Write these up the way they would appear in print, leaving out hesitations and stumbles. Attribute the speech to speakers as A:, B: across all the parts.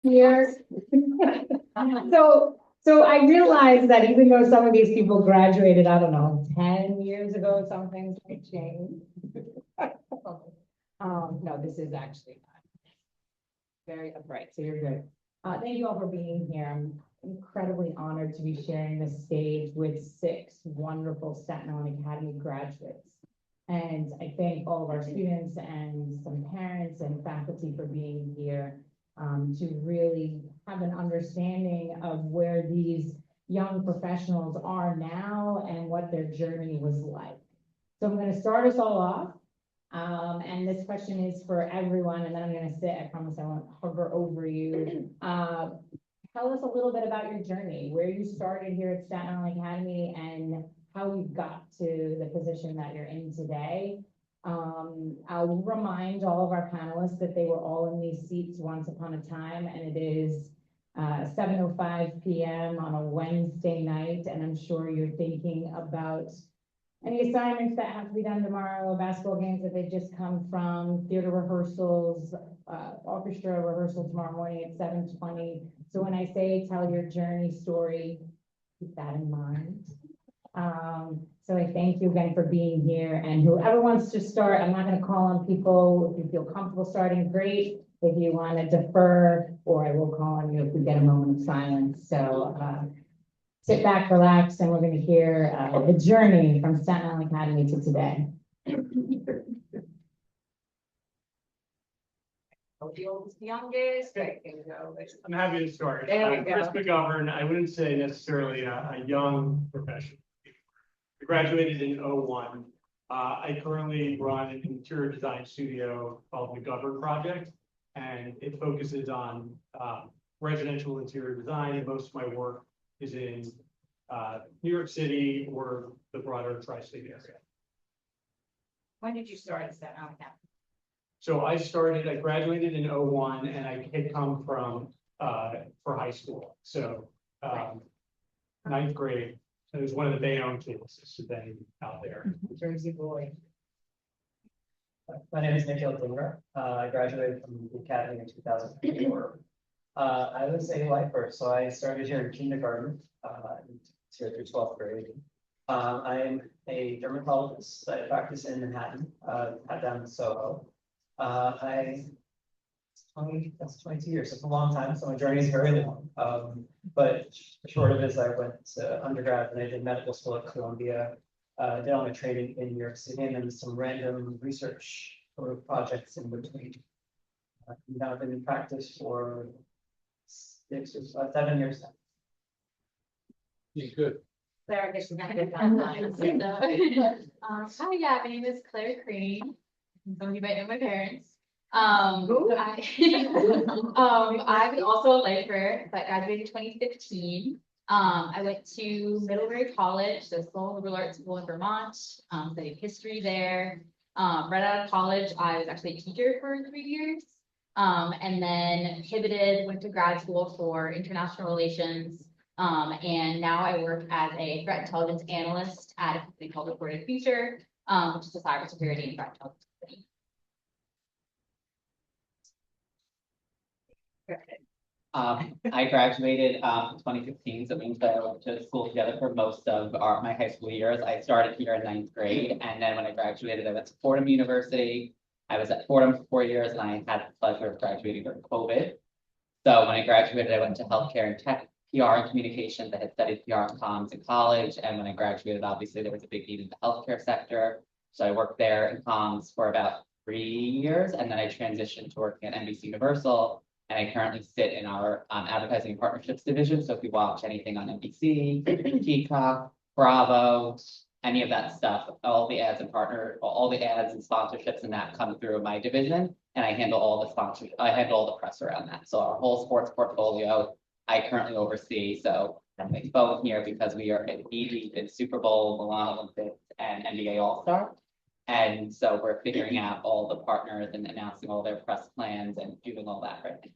A: here. So I realized that even though some of these people graduated, I don't know, 10 years ago, some things might change. No, this is actually very upright, so you're good. Thank you all for being here. I'm incredibly honored to be sharing the stage with 6 wonderful Staten Island Academy graduates. And I thank all of our students and some parents and faculty for being here to really have an understanding of where these young professionals are now and what their journey was like. So I'm going to start us all off. And this question is for everyone, and then I'm going to sit. I promise I won't hover over you. Tell us a little bit about your journey, where you started here at Staten Island Academy and how you got to the position that you're in today. I'll remind all of our panelists that they were all in these seats once upon a time, and it is 7:05 p.m. on a Wednesday night, and I'm sure you're thinking about any assignments that have to be done tomorrow, basketball games that they've just come from, theater rehearsals, orchestra rehearsal tomorrow morning at 7:20. So when I say tell your journey story, keep that in mind. So I thank you again for being here, and whoever wants to start, I'm not going to call on people. If you feel comfortable starting, great. If you want to defer, or I will call on you if we get a moment of silence. So sit back, relax, and we're going to hear the journey from Staten Island Academy to today.
B: The oldest, youngest, right, there you go.
C: I'm happy to start.
B: There we go.
C: Chris McGovern, I wouldn't say necessarily a young professional. I graduated in '01. I currently run an interior design studio called McGovern Project, and it focuses on residential interior design, and most of my work is in New York City or the broader tri-state area.
B: When did you start at Staten Island Academy?
C: So I graduated in '01, and I had come from for high school. So ninth grade. It was one of the Bayonne campuses then out there.
B: Jersey boy.
D: My name is Nikhil Dhingra. I graduated from the Academy in 2004. I was a lifer, so I started here in kindergarten, here through 12th grade. I'm a dermatologist. I practice in Manhattan, down in Soho. That's 22 years. It's a long time, so my journey is very long. But short of it is I went to undergrad and I did medical school at Columbia. Did all my training in New York City and then some random research sort of projects in between. Now I've been in practice for 6 or 7 years now.
C: Yeah, good.
B: Claire, I guess you're not good at
E: Hi, yeah, my name is Claire Crane. Some of you might know my parents. I was also a lifer, but graduated in 2015. I went to Middlebury College, the small liberal arts school in Vermont, studied history there. Right out of college, I was actually a teacher for 3 years. And then pivoted, went to grad school for international relations. And now I work as a threat intelligence analyst at a company called Reported Future, which is a cybersecurity and threat intelligence company.
F: I graduated in 2015, so it means that I went to school together for most of my high school years. I started here in 9th grade, and then when I graduated, I went to Fordham University. I was at Fordham for 4 years, and I had the pleasure of graduating during COVID. So when I graduated, I went to healthcare and tech, PR and communications. I had studied PR and comms in college, and when I graduated, obviously there was a big need in the healthcare sector. So I worked there in comms for about 3 years, and then I transitioned to working at NBC Universal. And I currently sit in our advertising and partnerships division. So if you watch anything on NBC, Peacock, Bravo, any of that stuff, all the ads and sponsorships and that come through my division. And I handle all the sponsors. I handle all the press around that. So our whole sports portfolio, I currently oversee. So I'm my phone here because we are in ED in Super Bowl, Milan Olympics, and NBA All-Star. And so we're figuring out all the partners and announcing all their press plans and doing all that right now.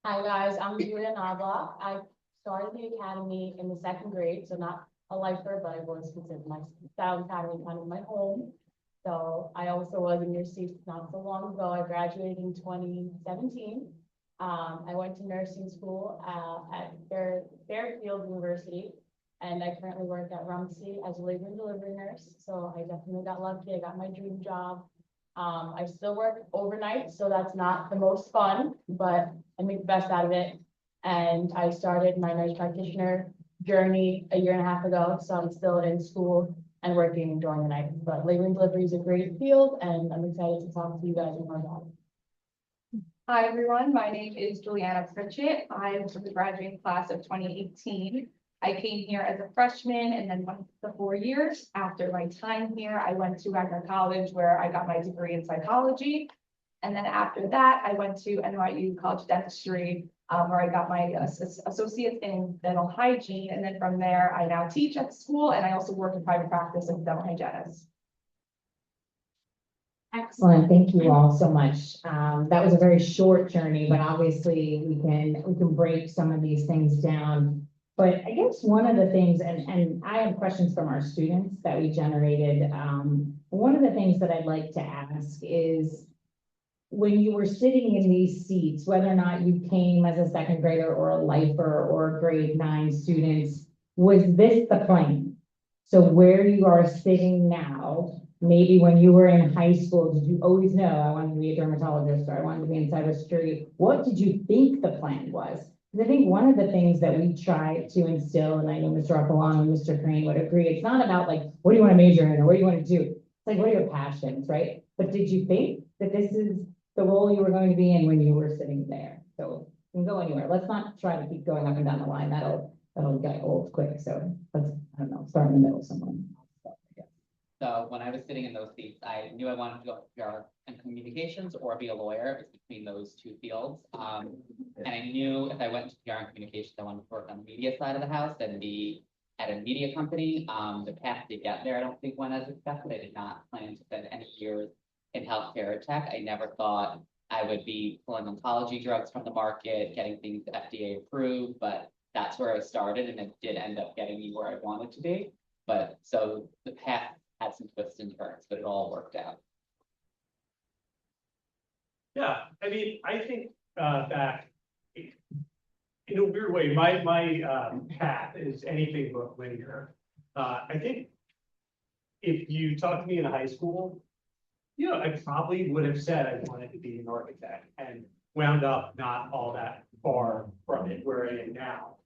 G: Hi guys, I'm Julia Knobloch. I started the academy in the 2nd grade, so not a lifer, but I was considered my Staten Academy kind of my home. So I also was in your seats not so long ago. I graduated in 2017. I went to nursing school, at Fairfield University. And I currently work at Rumsey as a labor and delivery nurse, so I definitely got lucky, I got my dream job. I still work overnight, so that's not the most fun, but I make the best out of it. And I started my nurse practitioner journey a 1.5 years ago, so I'm still in school and working during the night. But labor and delivery is a great field, and I'm excited to talk to you guys more about it.
H: Hi, everyone. My name is Juliana Pritchett. I'm from the graduating class of 2018. I came here as a freshman and then went the 4 years. After my time here, I went to Wagner College where I got my degree in psychology. And then after that, I went to NYU College of Dentistry, where I got my associate in dental hygiene. And then from there, I now teach at school and I also work in private practice as a dental hygienist.
A: Excellent. Thank you all so much. That was a very short journey, but obviously we can break some of these things down. But I guess one of the things, and I have questions from our students that we generated. One of the things that I'd like to ask is, when you were sitting in these seats, whether or not you came as a second grader or a lifer or grade 9 students, was this the plan? So where you are sitting now, maybe when you were in high school, did you always know I wanted to be a dermatologist or I wanted to be in cybersecurity? What did you think the plan was? Because I think one of the things that we try to instill, and I know Mr. Apollo and Mr. Crane would agree, it's not about like, what do you want to major in or what do you want to do? It's like, what are your passions, right? But did you think that this is the role you were going to be in when you were sitting there? So you can go anywhere. Let's not try to keep going up and down the line. That'll get old quick. So let's, I don't know, start in the middle somewhere.
F: So when I was sitting in those seats, I knew I wanted to go PR and communications or be a lawyer. It was between those two fields. And I knew if I went to PR and communications, I wanted to work on the media side of the house and be at a media company. The path to get there, I don't think went as expected. I did not plan to spend any years in healthcare or tech. I never thought I would be pulling oncology drugs from the market, getting things FDA approved, but that's where I started and it did end up getting me where I wanted to be. But so the path had some twists and turns, but it all worked out.
C: Yeah, I mean, I think back in a weird way, my path is anything but linear. I think if you talked to me in high school, you know, I probably would have said I wanted to be an architect and wound up not all that far from it where I am now.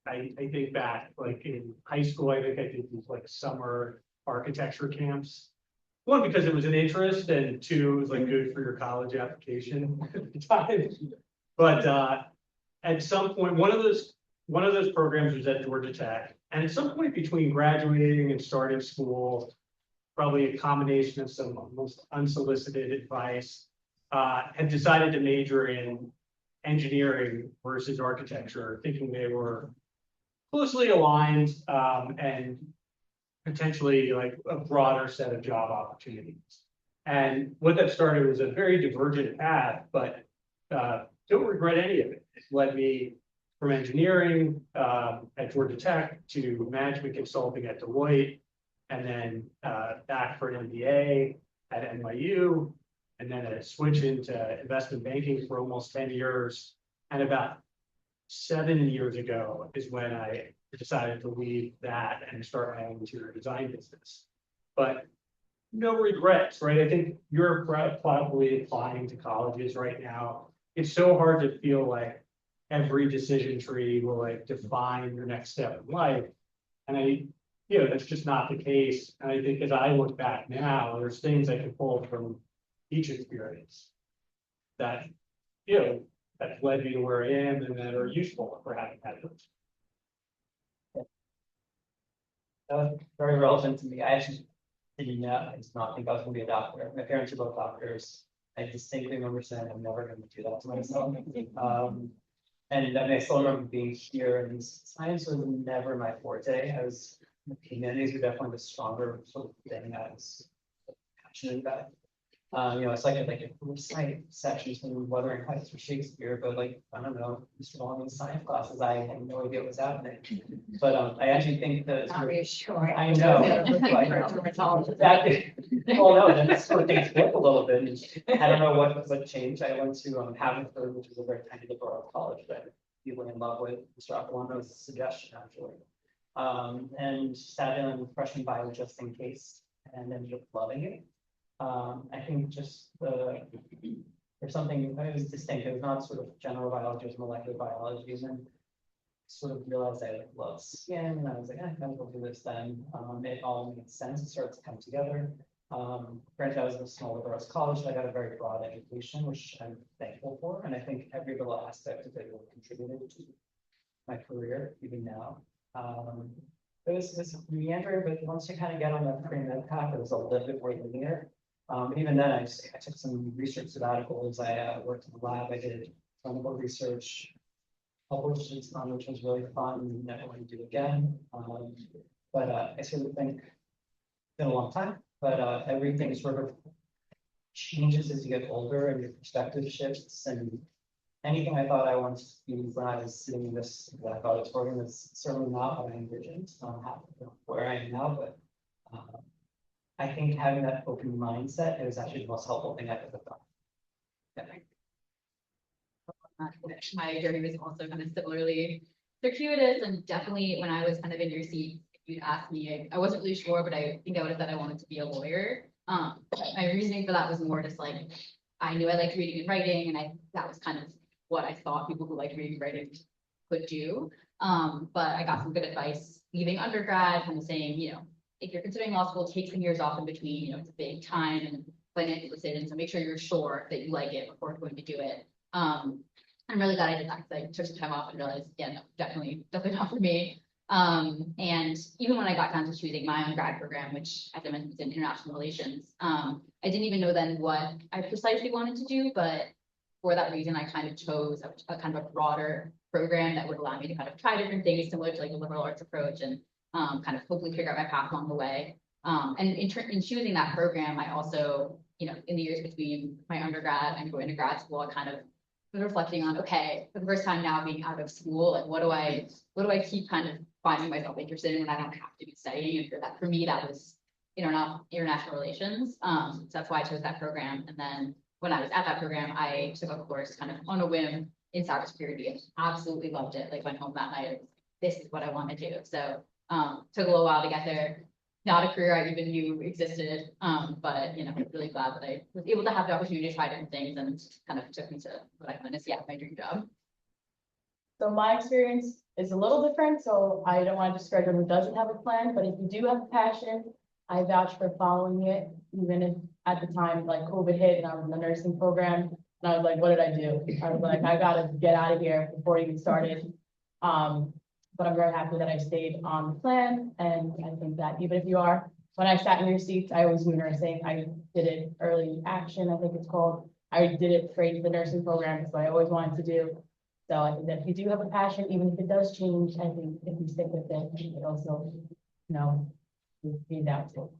C: I think back, like in high school, I think I did these like summer architecture camps. One, because it was an interest, and two, it was like good for your college application at the time. But at some point, one of those programs was at Georgia Tech, and at some point between graduating and starting school, probably a combination of some almost unsolicited advice, had decided to major in engineering versus architecture, thinking they were closely aligned and potentially like a broader set of job opportunities. And what that started was a very divergent path, but don't regret any of it. It led me from engineering at Georgia Tech to management consulting at Deloitte, and then back for an MBA at NYU, and then a switch into investment banking for almost 10 years. And about 7 years ago is when I decided to leave that and start my own interior design business. But no regrets, right? I think you're probably applying to colleges right now. It's so hard to feel like every decision tree will like define your next step in life. And that's just not the case. And I think as I look back now, there's things I can pull from each experience that, that led me to where I am and that are useful for having had those.
D: Very relevant to me. I actually didn't know, I did not think I was going to be a doctor. My parents are both doctors. I distinctly remember saying I'm never going to do that to myself. And I still remember being here, and science was never my forte. Humanities were definitely the stronger sort of thing I was passionate about. It's like a recite sections from Wuthering Heights for Shakespeare, but like, I don't know, Mr. Long's science classes, I had no idea what was happening. But I actually think that.
E: Not reassuring.
D: I know. That, well, no, then sort of things flip a little bit. I don't know what changed. I went to Haverford, which is a very tiny liberal college that people in love with. Mr. Aquilano's suggestion, actually. And sat in freshman bio just in case, and ended up loving it. I think just there's something that was distinct. It was not sort of general biology, it was molecular biology, and then sort of realized I love skin, and I was like, I might as well do this then. It all made sense, it started to come together. Granted, I was in a small liberal arts college, so I got a very broad education, which I'm thankful for, and I think every little aspect of it contributed to my career, even now. It was meandering, but once you kind of get on the pre-med path, it was a little bit more linear. But even then, I took some research sabbaticals. I worked in the lab. I did clinical research, published in some, which was really fun and never want to do again. But I sort of think it's been a long time, but everything sort of changes as you get older and your perspective shifts. And anything I thought I wanted to be when I was sitting in this auditorium is certainly not what I envisioned. I'm happy where I am now, but I think having that open mindset is actually the most helpful thing I've ever done.
E: My journey was also kind of similarly circuitous, and definitely when I was kind of in your seat, if you'd asked me, I wasn't really sure, but I think I would have said I wanted to be a lawyer. My reasoning for that was more just like, I knew I liked reading and writing, and that was kind of what I thought people who liked reading and writing could do. But I got some good advice leaving undergrad, kind of saying, if you're considering law school, take some years off in between, it's a big time and financial decision. So make sure you're sure that you like it before going to do it. I'm really glad I did that, because I took some time off and realized, yeah, no, definitely not for me. And even when I got down to choosing my own grad program, which as I mentioned was in international relations, I didn't even know then what I precisely wanted to do, but for that reason, I kind of chose a kind of a broader program that would allow me to kind of try different things, similar to like a liberal arts approach, and kind of hopefully figure out my path along the way. And in choosing that program, I also, in the years between my undergrad and going to grad school, I kind of was reflecting on, okay, for the first time now being out of school, like what do I keep kind of finding myself interested in when I don't have to be studying? And for me, that was international relations. So that's why I chose that program. And then when I was at that program, I took a course kind of on a whim in cybersecurity and absolutely loved it. Like went home that night, it was, this is what I want to do. So took a little while to get there. Not a career I even knew existed, but really glad that I was able to have the opportunity to try different things, and kind of took me to what I found is my dream job.
G: So my experience is a little different, so I don't want to discourage anyone who doesn't have a plan, but if you do have a passion, I vouch for following it, even if at the time like COVID hit and I was in the nursing program, and I was like, what did I do? I was like, I gotta get out of here before it even started. But I'm very happy that I stayed on the plan, and I think that even if you are, when I sat in your seats, I always knew nursing. I did it early action, I think it's called. I did it straight to the nursing program, that's what I always wanted to do. So I think that if you do have a passion, even if it does change, I think if you stick with it, it also, be adaptable.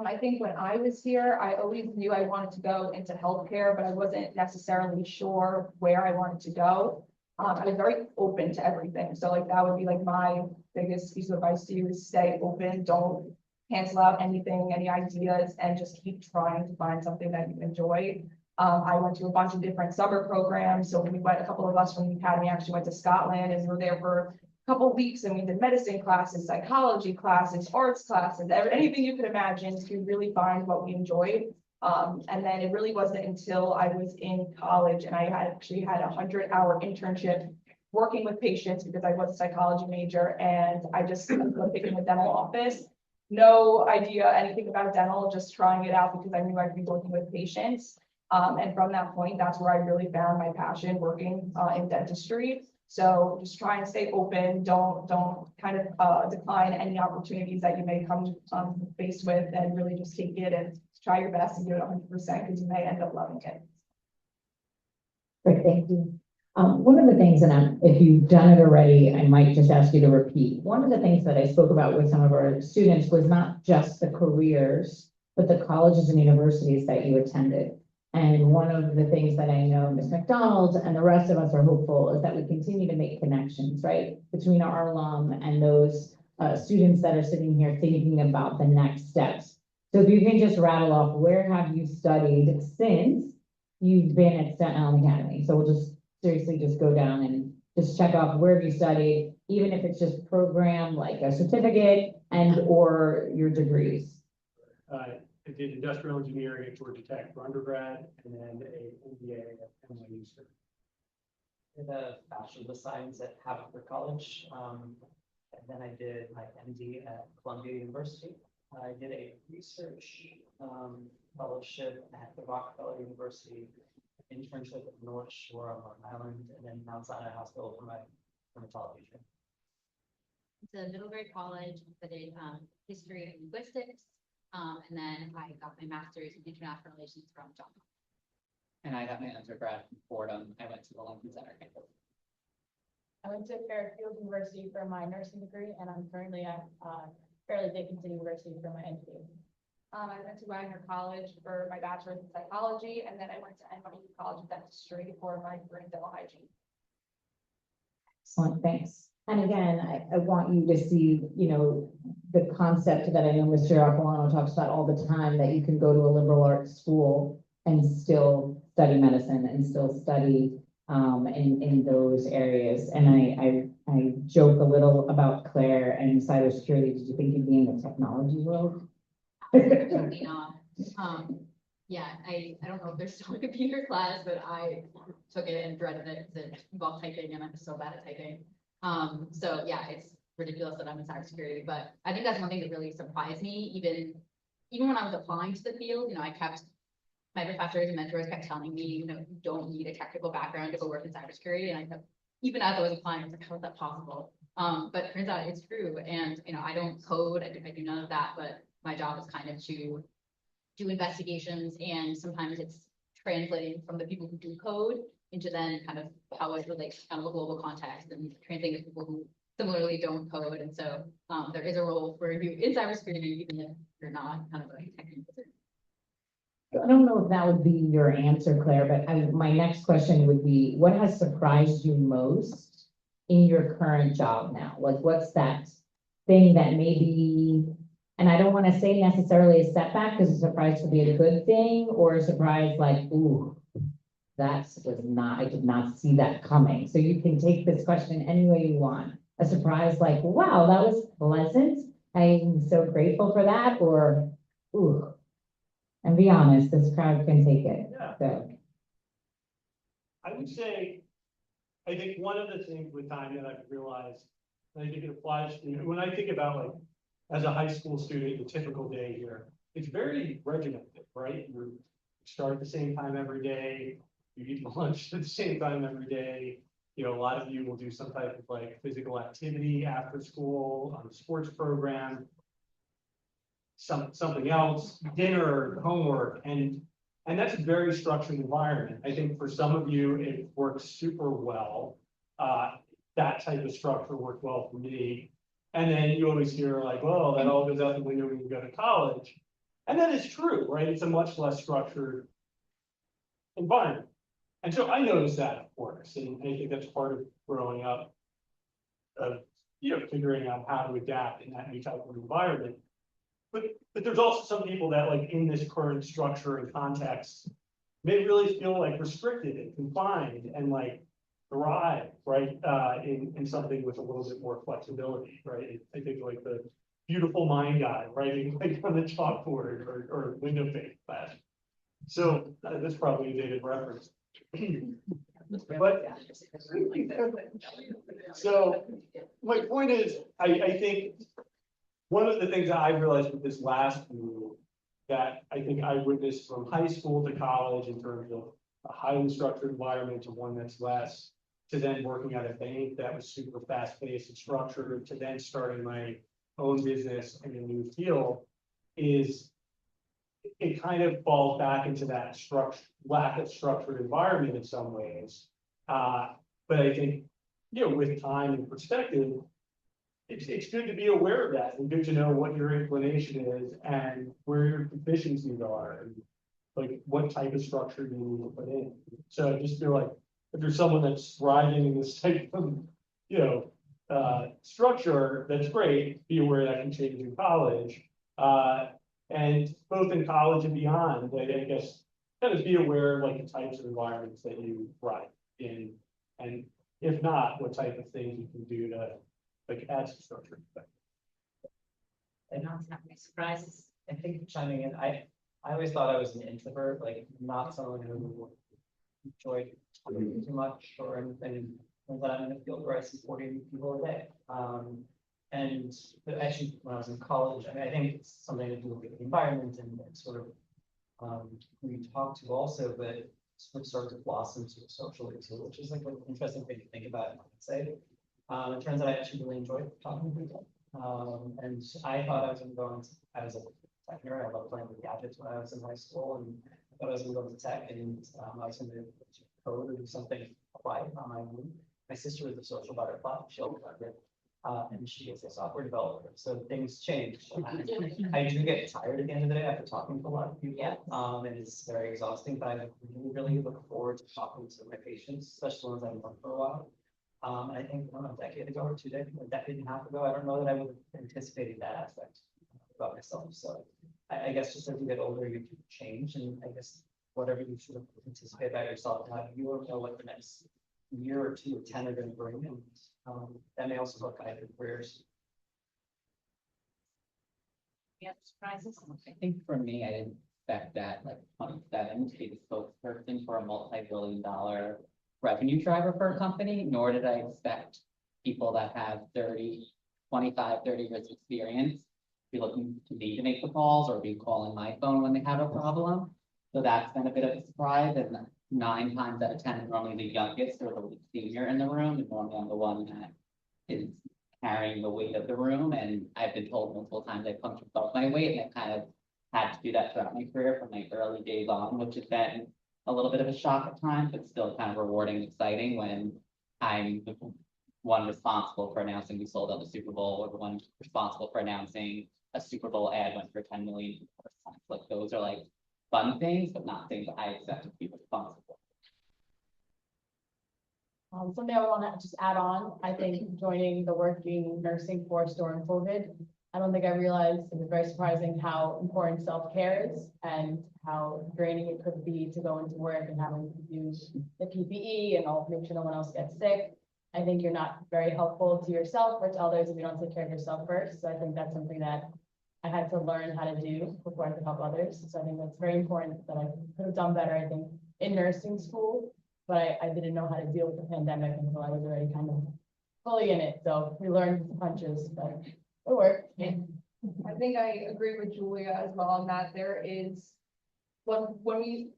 H: I think when I was here, I always knew I wanted to go into healthcare, but I wasn't necessarily sure where I wanted to go. I was very open to everything. So like that would be like my biggest piece of advice to you is stay open. Don't cancel out anything, any ideas, and just keep trying to find something that you enjoy. I went to a bunch of different summer programs. So a couple of us from the academy actually went to Scotland and were there for a couple of weeks, and we did medicine classes, psychology classes, arts classes, anything you could imagine to really find what we enjoyed. And then it really wasn't until I was in college and I actually had a 100-hour internship working with patients, because I was a psychology major, and I just was picking a dental office. No idea anything about dental, just trying it out because I knew I'd be working with patients. And from that point, that's where I really found my passion, working in dentistry. So just try and stay open. Don't kind of decline any opportunities that you may come faced with, and really just take it and try your best and do it 100%, because you may end up loving it.
A: Great, thank you. One of the things, and if you've done it already, I might just ask you to repeat. One of the things that I spoke about with some of our students was not just the careers but the colleges and universities that you attended. And one of the things that I know Ms. McDonald and the rest of us are hopeful is that we continue to make connections, right? Between our alum and those students that are sitting here thinking about the next steps. So if you can just rattle off, where have you studied since you've been at Staten Island Academy? So we'll just seriously just go down and just check off where have you studied, even if it's just program, like a certificate and or your degrees.
C: I did industrial engineering at Georgia Tech for undergrad and then a MBA at NYU.
D: Did a Bachelor of Science at Haverford College. And then I did my MD at Columbia University. I did a research fellowship at the Rockefeller University, internship at North Shore on Long Island, and then Mount Sinai Hospital for my dermatology training.
E: It's a Middlebury College, I did history and linguistics. And then I got my master's in international relations from John.
F: And I got my undergrad from Fordham. I went to the Lincoln Center campus.
G: I went to Fairfield University for my nursing degree, and I'm currently at Fairleigh Dickinson University for my MD.
H: I went to Wagner College for my bachelor's in psychology, and then I went to NYU College of Dentistry for my degree in dental hygiene.
A: Excellent, thanks. And again, I want you to see, you know, the concept that I know Mr. Aquilano talks about all the time, that you can go to a liberal arts school and still study medicine and still study in those areas. And I joke a little about Claire and cybersecurity. Did you think you'd be in the technology world?
E: Definitely not. Yeah, I don't know if there's still a computer class, but I took it and dreaded it because it involved typing and I'm so bad at typing. So yeah, it's ridiculous that I'm in cybersecurity, but I think that's one thing that really surprised me, even when I was applying to the field, you know, my professors and mentors kept telling me, you know, you don't need a technical background to go work in cybersecurity. And I kept, even as I was applying, I was like, how is that possible? But it turns out it's true. And, you know, I don't code, I do none of that, but my job is kind of to do investigations, and sometimes it's translating from the people who do code into then kind of how it relates to kind of a global context and translating to people who similarly don't code. And so there is a role for you in cybersecurity, even if you're not kind of a technical person.
A: I don't know if that would be your answer, Claire, but my next question would be, what has surprised you most in your current job now? Like, what's that thing that maybe, and I don't want to say necessarily a setback, because a surprise could be a good thing, or a surprise like, ooh, I did not see that coming. So you can take this question any way you want. A surprise like, wow, that was pleasant. I'm so grateful for that, or, ooh. And be honest, this crowd can take it.
C: Yeah.
A: So.
C: I would say, I think one of the things with time that I've realized, and I think it applies to, when I think about like, as a high school student, the typical day here, it's very regimented, right? You start at the same time every day, you eat lunch at the same time every day. You know, a lot of you will do some type of like physical activity after school on the sports program. Something else, dinner, homework, and that's a very structured environment. I think for some of you, it works super well. That type of structure worked well for me. And then you always hear like, well, that all goes out the window when you go to college. And that is true, right? It's a much less structured environment. And so I noticed that, of course, and I think that's part of growing up, of, you know, figuring out how to adapt in that new type of environment. But there's also some people that like in this current structure and context may really feel like restricted and confined and like thrive, right? In something with a little bit more flexibility, right? I think like the beautiful mind guy writing like on the chalkboard or window pane class. So that's probably a dated reference. But so my point is, I think one of the things that I realized with this last move that I think I witnessed from high school to college in terms of a highly structured environment to one that's less, to then working at a bank that was super fast paced and structured, to then starting my own business in a new field, is it kind of falls back into that lack of structured environment in some ways. But I think, you know, with time and perspective, it's good to be aware of that and good to know what your inclination is and where your deficiencies are. And like what type of structure you need to put in. So I just feel like if you're someone that's thriving in this type of, structure, that's great. Be aware that can change in college. And both in college and beyond, I guess, kind of be aware of like the types of environments that you thrive in. And if not, what type of things you can do to like add some structure.
D: And
B: Not have any surprises.
D: I think chiming in, I always thought I was an introvert, like not someone who enjoyed talking too much or anything. And that I'm in a field where I see 40 people a day. And actually, when I was in college, I think it's something to do with the environment and sort of who you talk to also, but it started to blossom sort of socially too, which is like an interesting thing to think about, I would say. It turns out I actually really enjoyed talking to people. And I thought I was going to go into, I was a techner, I loved playing with gadgets when I was in high school, and I thought I was going to go into tech, and I was going to code or do something applied on my own. My sister was a social butterfly, she always loved it. And she is a software developer, so things change. I do get tired at the end of the day after talking to a lot of people. And it's very exhausting, but I really look forward to talking to my patients, especially ones I've known for a while. And I think, I don't know, a decade ago or a decade and a half ago, I don't know that I would have anticipated that aspect about myself. So I guess just as you get older, you change, and I guess whatever you sort of anticipate about yourself, you don't know what the next year or 2 or 10 are going to bring, and that may also look at your careers.
B: Yeah, surprises.
F: I think for me, I didn't expect that like 27 to be the spokesperson for a multi-billion-dollar revenue driver for a company, nor did I expect people that have 25, 30 years of experience be looking to me to make the calls or be calling my phone when they have a problem. So that's been a bit of a surprise, and 9 times out of 10, I'm normally the youngest or the senior in the room, and normally I'm the one that is carrying the weight of the room. And I've been told multiple times I punched above my weight, and I've kind of had to do that throughout my career from my early days on, which has been a little bit of a shock at times, but still kind of rewarding and exciting when I'm the one responsible for announcing we sold out the Super Bowl, or the one responsible for announcing a Super Bowl ad went for 10 million for the first time. Like those are like fun things, but not things I expect to be responsible.
G: Something I want to just add on, I think joining the working nursing force during COVID, I don't think I realized, it was very surprising how important self-care is and how draining it could be to go into work and having to use the PPE and all, make sure no one else gets sick. I think you're not very helpful to yourself or to others if you don't take care of yourself first. So I think that's something that I had to learn how to do before I could help others. So I think that's very important that I could have done better, I think, in nursing school. But I didn't know how to deal with the pandemic until I was already kind of fully in it. So we learned the punches, but it worked.
H: I think I agree with Julia as well on that. There is, when we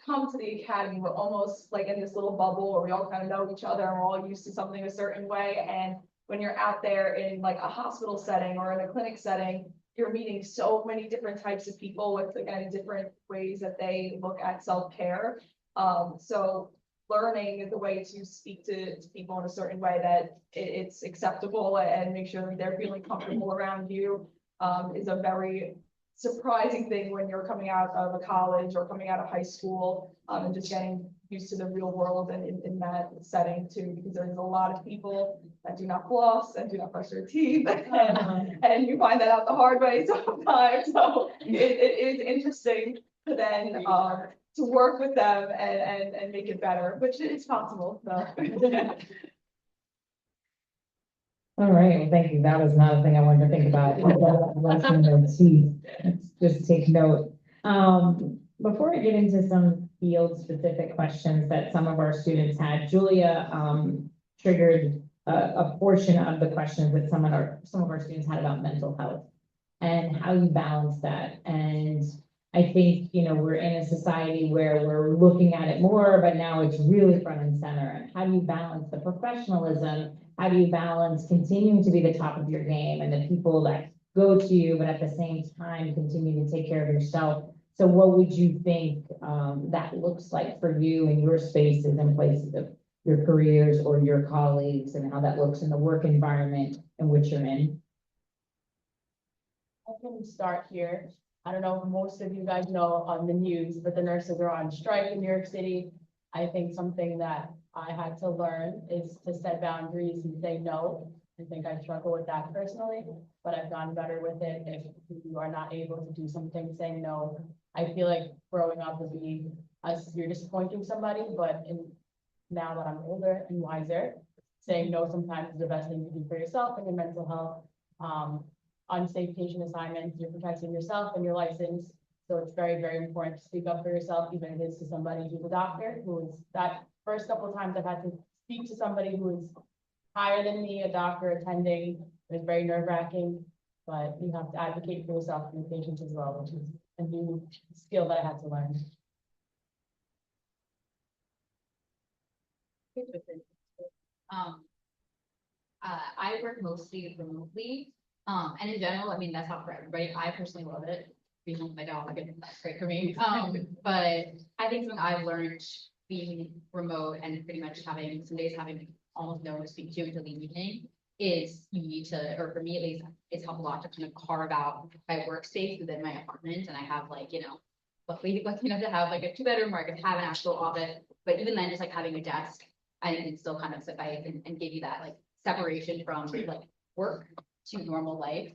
H: come to the academy, we're almost like in this little bubble where we all kind of know each other and we're all used to something a certain way. And when you're out there in like a hospital setting or in a clinic setting, you're meeting so many different types of people with, again, different ways that they look at self-care. So learning the way to speak to people in a certain way that it's acceptable and make sure that they're feeling comfortable around you is a very surprising thing when you're coming out of a college or coming out of high school and just getting used to the real world and in that setting too, because there's a lot of people that do not floss and do not brush their teeth and you find that out the hard way sometimes. So it is interesting to then to work with them and make it better, which is possible. So.
A: All right, well, thank you. That was not a thing I wanted to think about. Brushing their teeth. Let's just take note. Before I get into some field specific questions that some of our students had, Julia triggered a portion of the questions that some of our students had about mental health and how you balance that. And I think, we're in a society where we're looking at it more, but now it's really front and center. And how do you balance the professionalism? How do you balance continuing to be the top of your game and the people that go to you, but at the same time, continue to take care of yourself? So what would you think that looks like for you in your spaces and places of your careers or your colleagues, and how that looks in the work environment in which you're in?
G: I can start here. I don't know if most of you guys know on the news, but the nurses are on strike in New York City. I think something that I had to learn is to set boundaries and say no. I think I struggle with that personally, but I've gotten better with it. If you are not able to do something, saying no. I feel like growing up would be you're disappointing somebody, but now that I'm older and wiser, saying no sometimes is the best thing you do for yourself and your mental health. Unsafe patient assignments, you're protecting yourself and your license. So it's very, very important to speak up for yourself, even if it's to somebody who's a doctor, who is that first couple of times I've had to speak to somebody who is higher than me, a doctor attending, it was very nerve wracking, but you have to advocate for yourself and your patients as well, which is a new skill that I had to learn.
E: I work mostly remotely, and in general, I mean, that's not for everybody. I personally love it. Being home with my dog, and that's great for me. But I think something I've learned being remote and pretty much having some days having almost no one to speak to until the evening is you need to, or for me at least, it's helped a lot to kind of carve out my workspace within my apartment, and I have like, luckily enough to have like a 2-bedroom where I could have an actual office, but even then, just like having a desk, I think it still kind of suffice and give you that like separation from like work to normal life.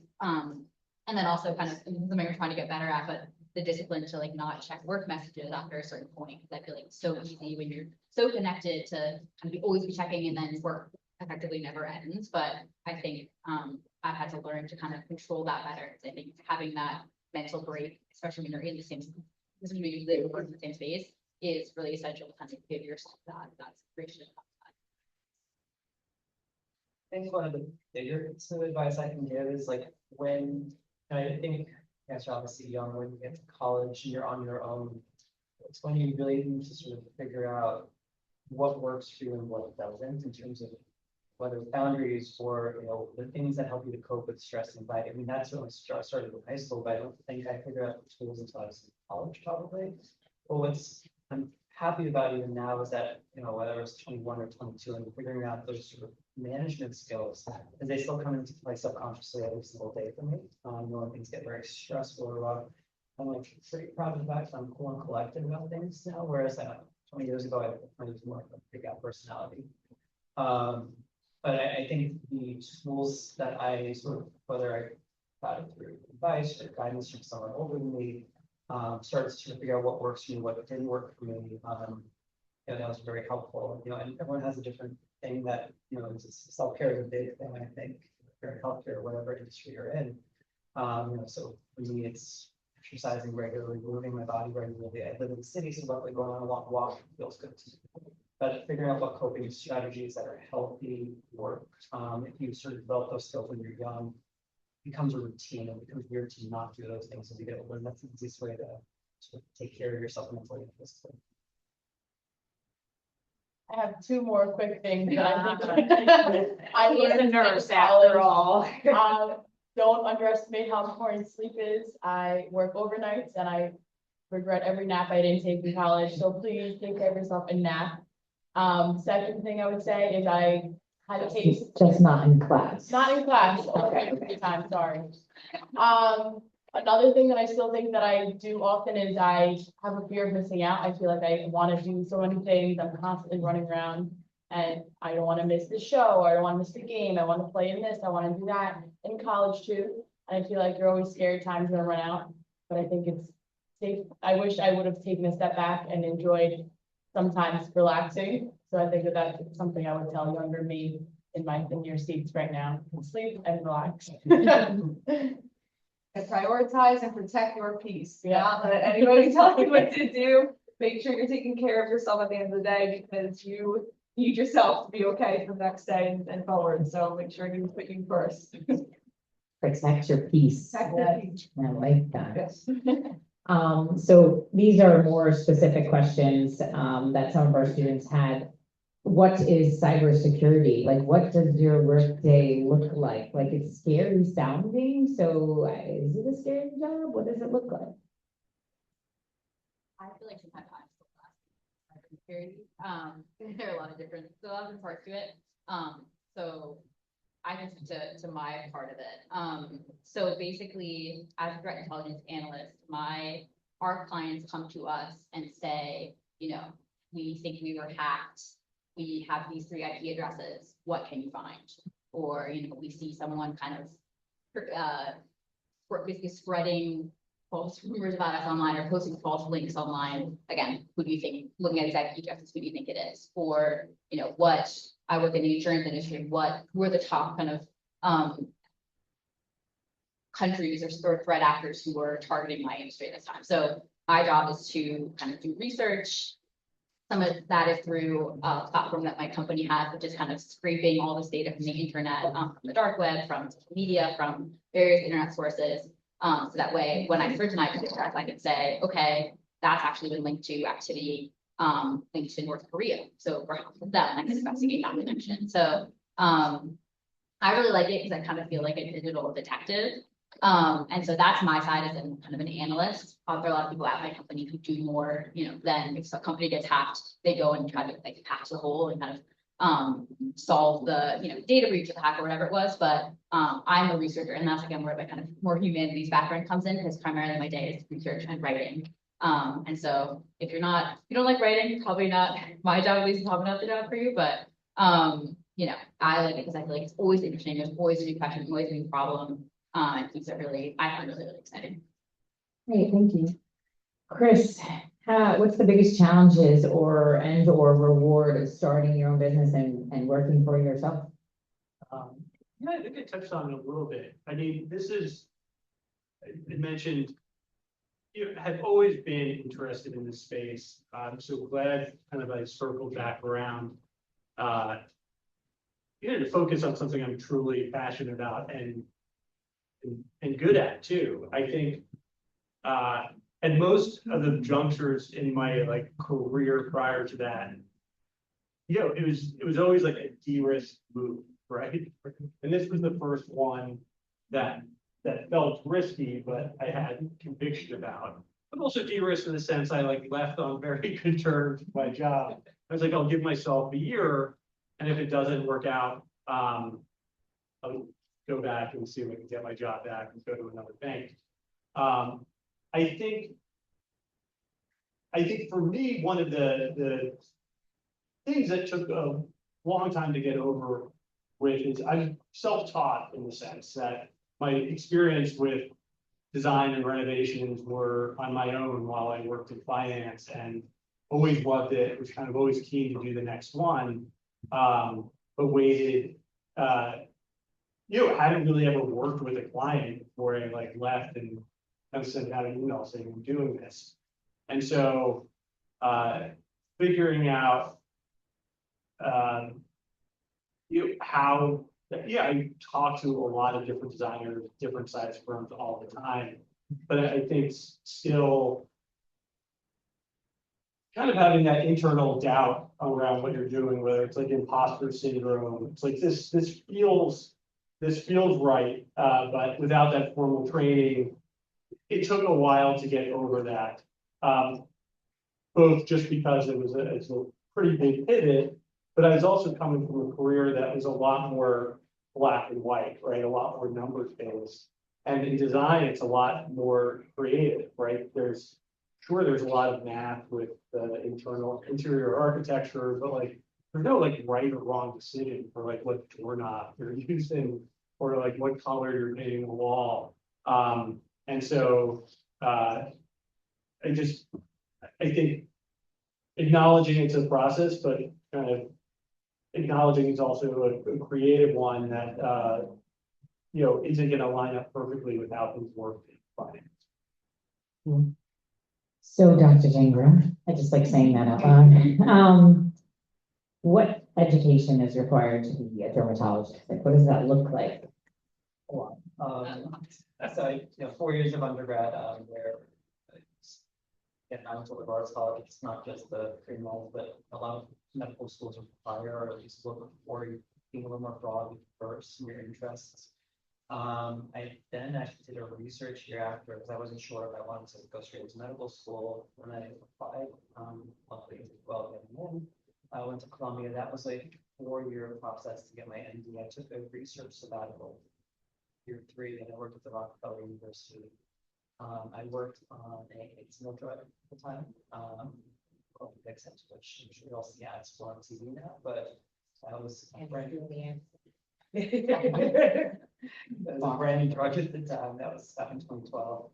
E: And then also kind of something we're trying to get better at, but the discipline to like not check work messages after a certain point, because I feel like it's so easy when you're so connected to kind of always be checking, and then work effectively never ends. But I think I've had to learn to kind of control that better, because I think having that mental break, especially when you're in the same, this is when you live in the same space, is really essential to kind of give yourself that separation.
D: I think one of the bigger pieces of advice I can give is like when, and I think, yes, you're obviously young, when you get to college and you're on your own, it's when you really need to sort of figure out what works for you and what doesn't in terms of whether boundaries or, the things that help you to cope with stress and anxiety. I mean, that's when I started in high school, but I don't think I figured out the tools until I was in college probably. But what's I'm happy about even now is that, whether I was 21 or 22 and figuring out those sort of management skills, and they still come into play subconsciously every single day for me. When things get very stressful or rough, I'm like pretty proud of the fact that I'm cool and collected about things now, whereas 20 years ago, I was more of a big out personality. But I think the tools that I sort of, whether I got it through advice or guidance from someone older than me, started to figure out what works for me, what didn't work for me. That was very helpful. And everyone has a different thing that, self-care is a big thing, I think, for healthcare, whatever industry you're in. So for me, it's exercising regularly, moving my body regularly. I live in the city, so luckily going on a long walk feels good to me. But figuring out what coping strategies that are healthy work. If you sort of develop those skills when you're young, it becomes a routine, and it becomes weird to not do those things as you get older. That's the easiest way to sort of take care of yourself mentally and physically.
G: I have 2 more quick things that I think I
H: He's
G: learned
H: a
G: in
H: nurse
G: college.
H: after all.
G: Don't underestimate how important sleep is. I work overnights and I regret every nap I didn't take in college. So please take care of yourself and nap. Second thing I would say is I had to take.
A: Just not in class.
G: Not in class. Okay, free time, sorry. Another thing that I still think that I do often is I have a fear of missing out. I feel like I want to do so many things. I'm constantly running around and I don't want to miss the show, or I don't want to miss the game. I want to play in this. I want to do that in college too. And I feel like you're always scared time's gonna run out, but I think it's safe. I wish I would have taken a step back and enjoyed sometimes relaxing. So I think that that's something I would tell younger me in your seats right now. Sleep and relax.
H: And prioritize and protect your peace.
G: Yeah.
H: Not let anybody tell you what to do. Make sure you're taking care of yourself at the end of the day, because you need yourself to be okay for the next day and forward. So make sure you put you first.
A: Protect your peace.
H: Protect your peace.
A: I like that.
H: Yes.
A: So these are more specific questions that some of our students had. What is cybersecurity? Like, what does your workday look like? Like, it's scary sounding. So is it a scary job? What does it look like?
E: I feel like sometimes I'm still asking cybersecurity. There are a lot of different parts to it. So I can speak to my part of it. So basically, as a threat intelligence analyst, our clients come to us and say, we think we were hacked. We have these 3 IP addresses. What can you find? Or, we see someone kind of basically spreading false rumors about us online or posting false links online. Again, who do you think, looking at these IP addresses, who do you think it is? Or, what I work in the insurance industry, who are the top kind of countries or threat actors who are targeting my industry at this time. So my job is to kind of do research. Some of that is through a platform that my company has, which is kind of scraping all this data from the internet, from the dark web, from social media, from various internet sources. So that way, when I search an IP address, I can say, okay, that's actually been linked to activity linked to North Korea. So perhaps with them, I can investigate that connection. So I really like it because I kind of feel like a digital detective. And so that's my side as kind of an analyst. There are a lot of people at my company who do more, than if a company gets hacked, they go and try to like patch the hole and kind of solve the data breach of the hack or whatever it was. But I'm a researcher, and that's again where my kind of more humanities background comes in, because primarily my day is research and writing. And so if you don't like writing, probably not my job, at least probably not the job for you, but I like it because I feel like it's always interesting. There's always a new question, always a new problem. And keeps it I find really, really exciting.
A: Great, thank you. Chris, what's the biggest challenges or reward of starting your own business and working for yourself?
C: Yeah, I think I touched on it a little bit. I mean, I mentioned, have always been interested in this space. I'm so glad kind of I circled back around, to focus on something I'm truly passionate about and good at too. I think, at most of the junctures in my career prior to that, it was always like a de-risk move, right? And this was the first one that felt risky, but I had conviction about. But also de-risk in the sense I left on very good terms with my job. I was like, I'll give myself a year, and if it doesn't work out, I'll go back and see if I can get my job back and go to another bank. I think for me, one of the things that took a long time to get over with is I'm self-taught in the sense that my experience with design and renovations were on my own while I worked in finance, and always loved it, was kind of always keen to do the next one, but waited, hadn't really ever worked with a client before I left and sent out an email saying I'm doing this. And so figuring out how, I talk to a lot of different designers, different size firms all the time, but I think still kind of having that internal doubt around what you're doing, whether it's imposter syndrome. It's this feels right, but without that formal training, it took a while to get over that. Both just because it's a pretty big pivot, but I was also coming from a career that was a lot more black and white, right? A lot more numbers based. And in design, it's a lot more creative, right? There's a lot of math with the interior architecture, but there's no right or wrong decision for what doorknob you're using or what color you're painting the wall. And so I think acknowledging it's a process, but kind of acknowledging it's also a creative one that isn't going to line up perfectly with how things work in finance.
A: So, Dr. Jangra, I just like saying that out loud. What education is required to be a dermatologist? What does that look like?
D: So 4 years of undergrad, where I went to liberal arts college. It's not just the criminal, but a lot of medical schools require, or at least look for you being a little more broad first in your interests. I then actually did a research year after because I wasn't sure if I wanted to go straight to medical school. When I applied, luckily well, I went to Columbia. That was like a 4-year process to get my MD. I took a research sabbatical year 3, and I worked at the Rockefeller University. I worked on a signal drug at the time, called Vixen, which I'm sure you'll see ads for on TV now, but that was a brand new drug at the time. That was back in 2012.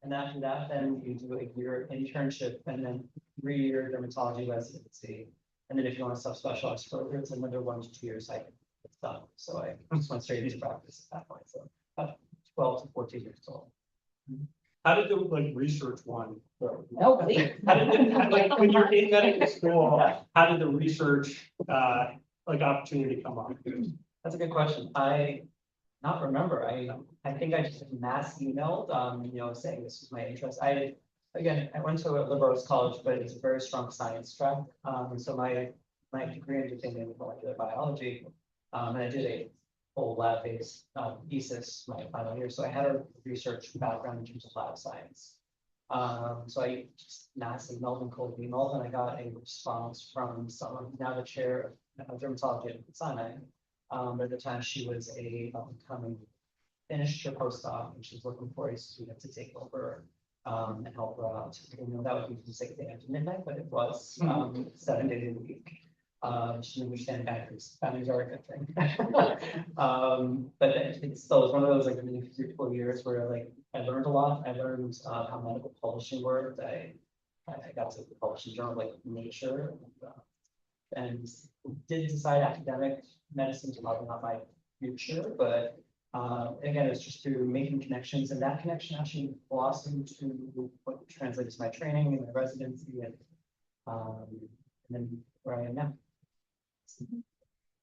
D: And after that, then you do a year internship and then 3-year dermatology residency. And then if you want to subspecialize further, it's another 1 to 2 years cycle. It's done. So I just went straight into practice at that point. So about 12 to 14 years old.
C: How did the like research one go?
A: No, please.
C: How did the, like, when you're in medical school, how did the research, like opportunity come up?
D: That's a good question. I not remember. I think I just mass emailed, saying this was my interest. I went to a liberal arts college, but it's a very strong science track. And so my degree ended in molecular biology. And I did a full lab-based thesis my final year. So I had a research background in terms of lab science. So I just mass emailed and cold emailed, and I got a response from someone who's now the chair of dermatology at Sinai. At the time, she was a upcoming finished her postdoc, and she was looking for a student to take over and help her out. That would be from 6 a.m. to midnight, but it was 7 days a week. She didn't understand boundaries are a good thing. But it still was one of those like really fruitful years where like I learned a lot. I learned how medical publishing worked. I got to publish in journal like Nature, and did decide academic medicine is probably not my future, but again, it's just through making connections, and that connection actually blossomed to what translates to my training and my residency, and then where I am now.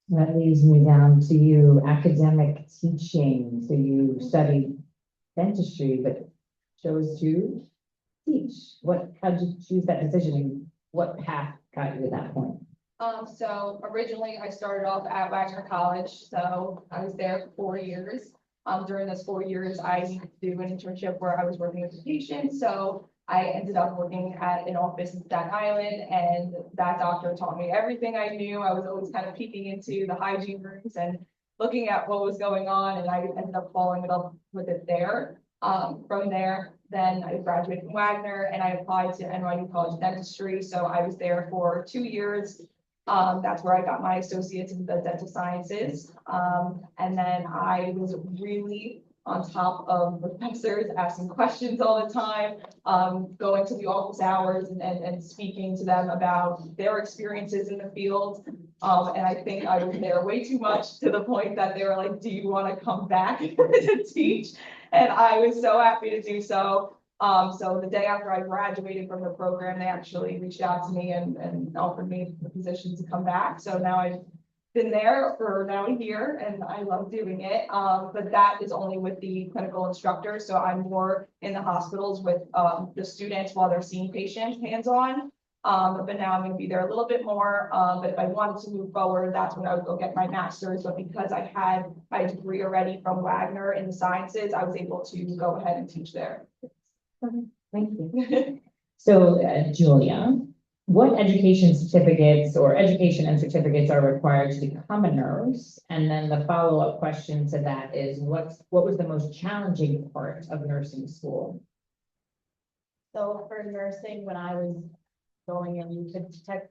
A: That leads me down to you, academic teaching. So you studied dentistry, but chose to teach. How did you choose that decision, and what path got you to that point?
H: So originally I started off at Wagner College, so I was there for 4 years. During those 4 years, I needed to do an internship where I was working with patients. So I ended up working at an office in Staten Island, and that doctor taught me everything I knew. I was always kind of peeking into the hygiene rooms and looking at what was going on, and I ended up falling in love with it there. From there, then I graduated from Wagner and I applied to NYU College of Dentistry. So I was there for 2 years. That's where I got my associates in the dental sciences. And then I was really on top of professors, asking questions all the time, going to the office hours and speaking to them about their experiences in the field. And I think I was there way too much, to the point that they were like, do you want to come back to teach? And I was so happy to do so. So the day after I graduated from the program, they actually reached out to me and offered me the position to come back. So now I've been there for now a year, and I love doing it. But that is only with the clinical instructor. So I'm more in the hospitals with the students while they're seeing patients hands-on. But now I'm going to be there a little bit more. But if I wanted to move forward, that's when I would go get my master's. But because I had my degree already from Wagner in the sciences, I was able to go ahead and teach there.
A: Thank you. So, Julia, what education certificates or education and certificates are required to become a nurse? And then the follow-up question to that is, what was the most challenging part of nursing school?
G: So for nursing, when I was going in, you could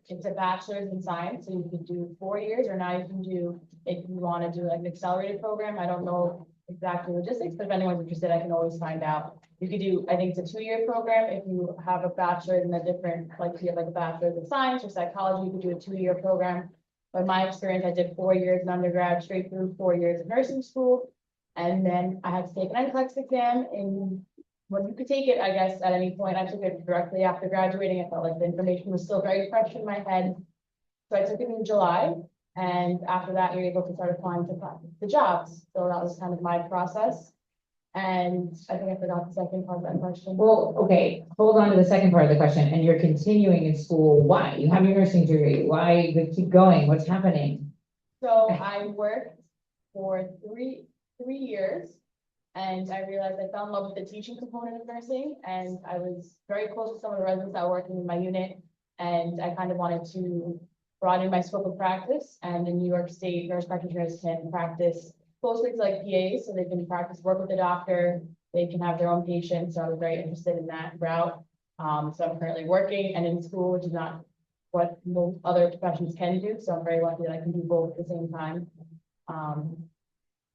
G: it's a bachelor's in science, so you could do 4 years, or now you can do, if you want to do like an accelerated program. I don't know exactly logistics, but if anyone's interested, I can always find out. You could do, I think it's a 2-year program. If you have a bachelor's in a different, like you have like a bachelor's in science or psychology, you could do a 2-year program. But in my experience, I did 4 years in undergrad, straight through 4 years of nursing school. And then I had to take an NCLEX exam, and when you could take it, I guess, at any point. I took it directly after graduating. I felt like the information was still very fresh in my head. So I took it in July. And after that, you're able to start applying to jobs. So that was kind of my process. And I think I forgot the second part of that question.
A: Well, okay, hold on to the second part of the question. And you're continuing in school. Why? You have your nursing degree. Why you keep going? What's happening?
G: So I worked for three years, and I realized I fell in love with the teaching component of nursing. And I was very close to some of the residents that were working in my unit. And I kind of wanted to broaden my scope of practice, and in New York State, nurse practitioners can practice closely to like PAs, so they can practice, work with the doctor, they can have their own patients, so I was very interested in that route. So I'm currently working and in school, which is not what most other professions can do, so I'm very lucky that I can do both at the same time.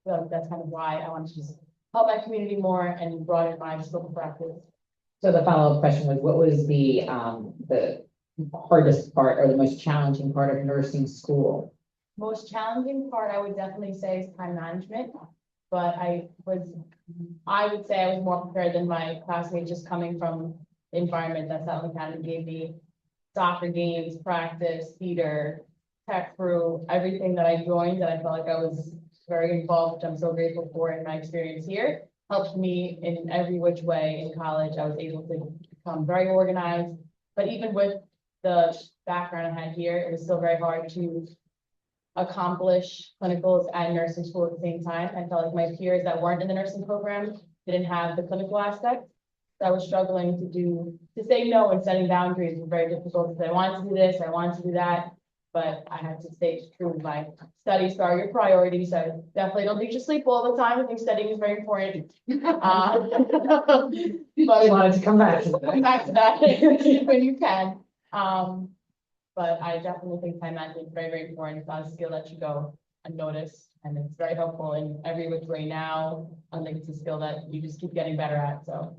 G: So that's kind of why I wanted to just help my community more and broaden my scope of practice.
A: So the follow-up question was, what was the hardest part or the most challenging part of nursing school?
G: Most challenging part, I would definitely say, is time management. But I would say I was more prepared than my classmates, just coming from the environment that Alumni Panel gave me. Soccer games, practice, theater, tech crew, everything that I joined that I felt like I was very involved, which I'm so grateful for in my experience here, helped me in every which way in college. I was able to become very organized, but even with the background I had here, it was still very hard to accomplish clinicals and nursing school at the same time. I felt like my peers that weren't in the nursing program didn't have the clinical aspect. So I was struggling to say no and setting boundaries was very difficult because I wanted to do this, I wanted to do that, but I had to stay true to my studies are your priorities. I definitely don't think you sleep all the time. I think studying is very important. But
A: I wanted to come back to that.
G: come back to that when you can. But I definitely think time management is very, very important. It's not a skill that you go unnoticed, and it's very helpful in every which way now. I think it's a skill that you just keep getting better at. So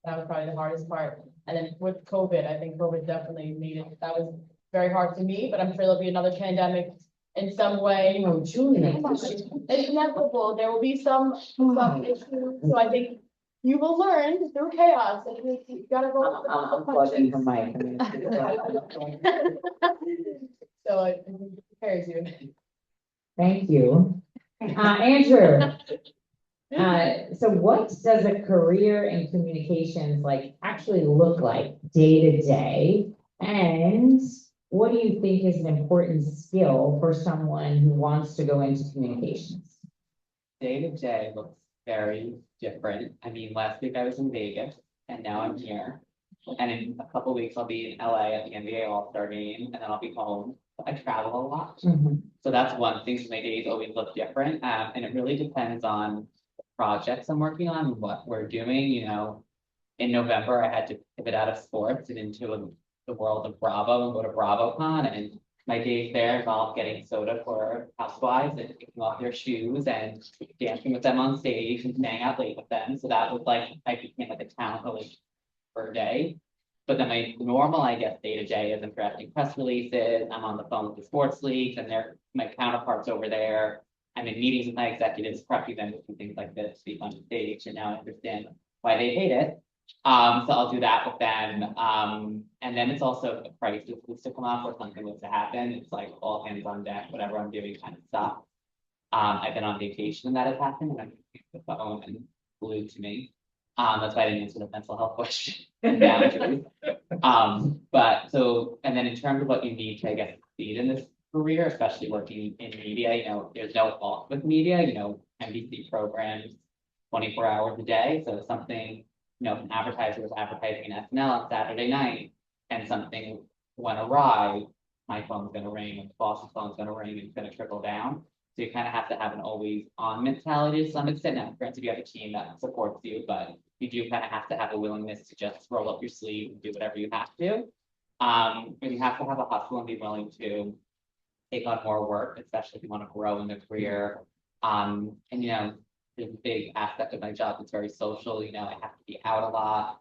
G: that was probably the hardest part. And then with COVID, I think COVID definitely made it. That was very hard for me, but I'm sure there'll be another pandemic in some way.
A: Oh, Julia.
G: It's inevitable. There will be some issues. So I think you will learn through chaos. And you gotta go.
A: I'm plugging her mic.
G: So it prepares you.
A: Thank you. Andrew. So what does a career in communications like actually look like day to day? And what do you think is an important skill for someone who wants to go into communications?
F: Day to day looks very different. I mean, last week I was in Vegas and now I'm here. And in a couple weeks, I'll be in LA at the NBA All-Star game, and then I'll be home. I travel a lot. So that's one thing. So my days always look different. And it really depends on the projects I'm working on and what we're doing. You know, in November, I had to pivot out of sports and into the world of Bravo and go to BravoCon. And my days there involved getting soda for housewives and taking off their shoes and dancing with them on stage and staying out late with them. So that was like, I became like a talent relationship per day. But then my normal, I guess, day to day is I'm drafting press releases, I'm on the phone with the sports leagues and they're my counterparts over there. I'm in meetings with my executives, prepping them to do things like this, speak on stage, and now I understand why they hate it. So I'll do that with them. And then it's also a crisis was to come up or something was to happen. It's like all hands on deck, whatever I'm doing kind of stuff. I've been on vacation and that has happened, and I'm the phone and glued to me. That's why I didn't answer the mental health question. But so, and then in terms of what you need to, I guess, succeed in this career, especially working in media, you know, there's no fault with media, you know, NBC programs 24 hours a day. So something, you know, if an advertiser was advertising an SNL on Saturday night and something went awry, my phone's gonna ring, and the boss's phone's gonna ring, and it's gonna trickle down. So you kind of have to have an always on mentality to some extent. Now, granted, you have a team that supports you, but you do kind of have to have a willingness to just roll up your sleeve and do whatever you have to. And you have to have a hustle and be willing to take on more work, especially if you want to grow in the career. And you know, there's a big aspect of my job that's very social. You know, I have to be out a lot,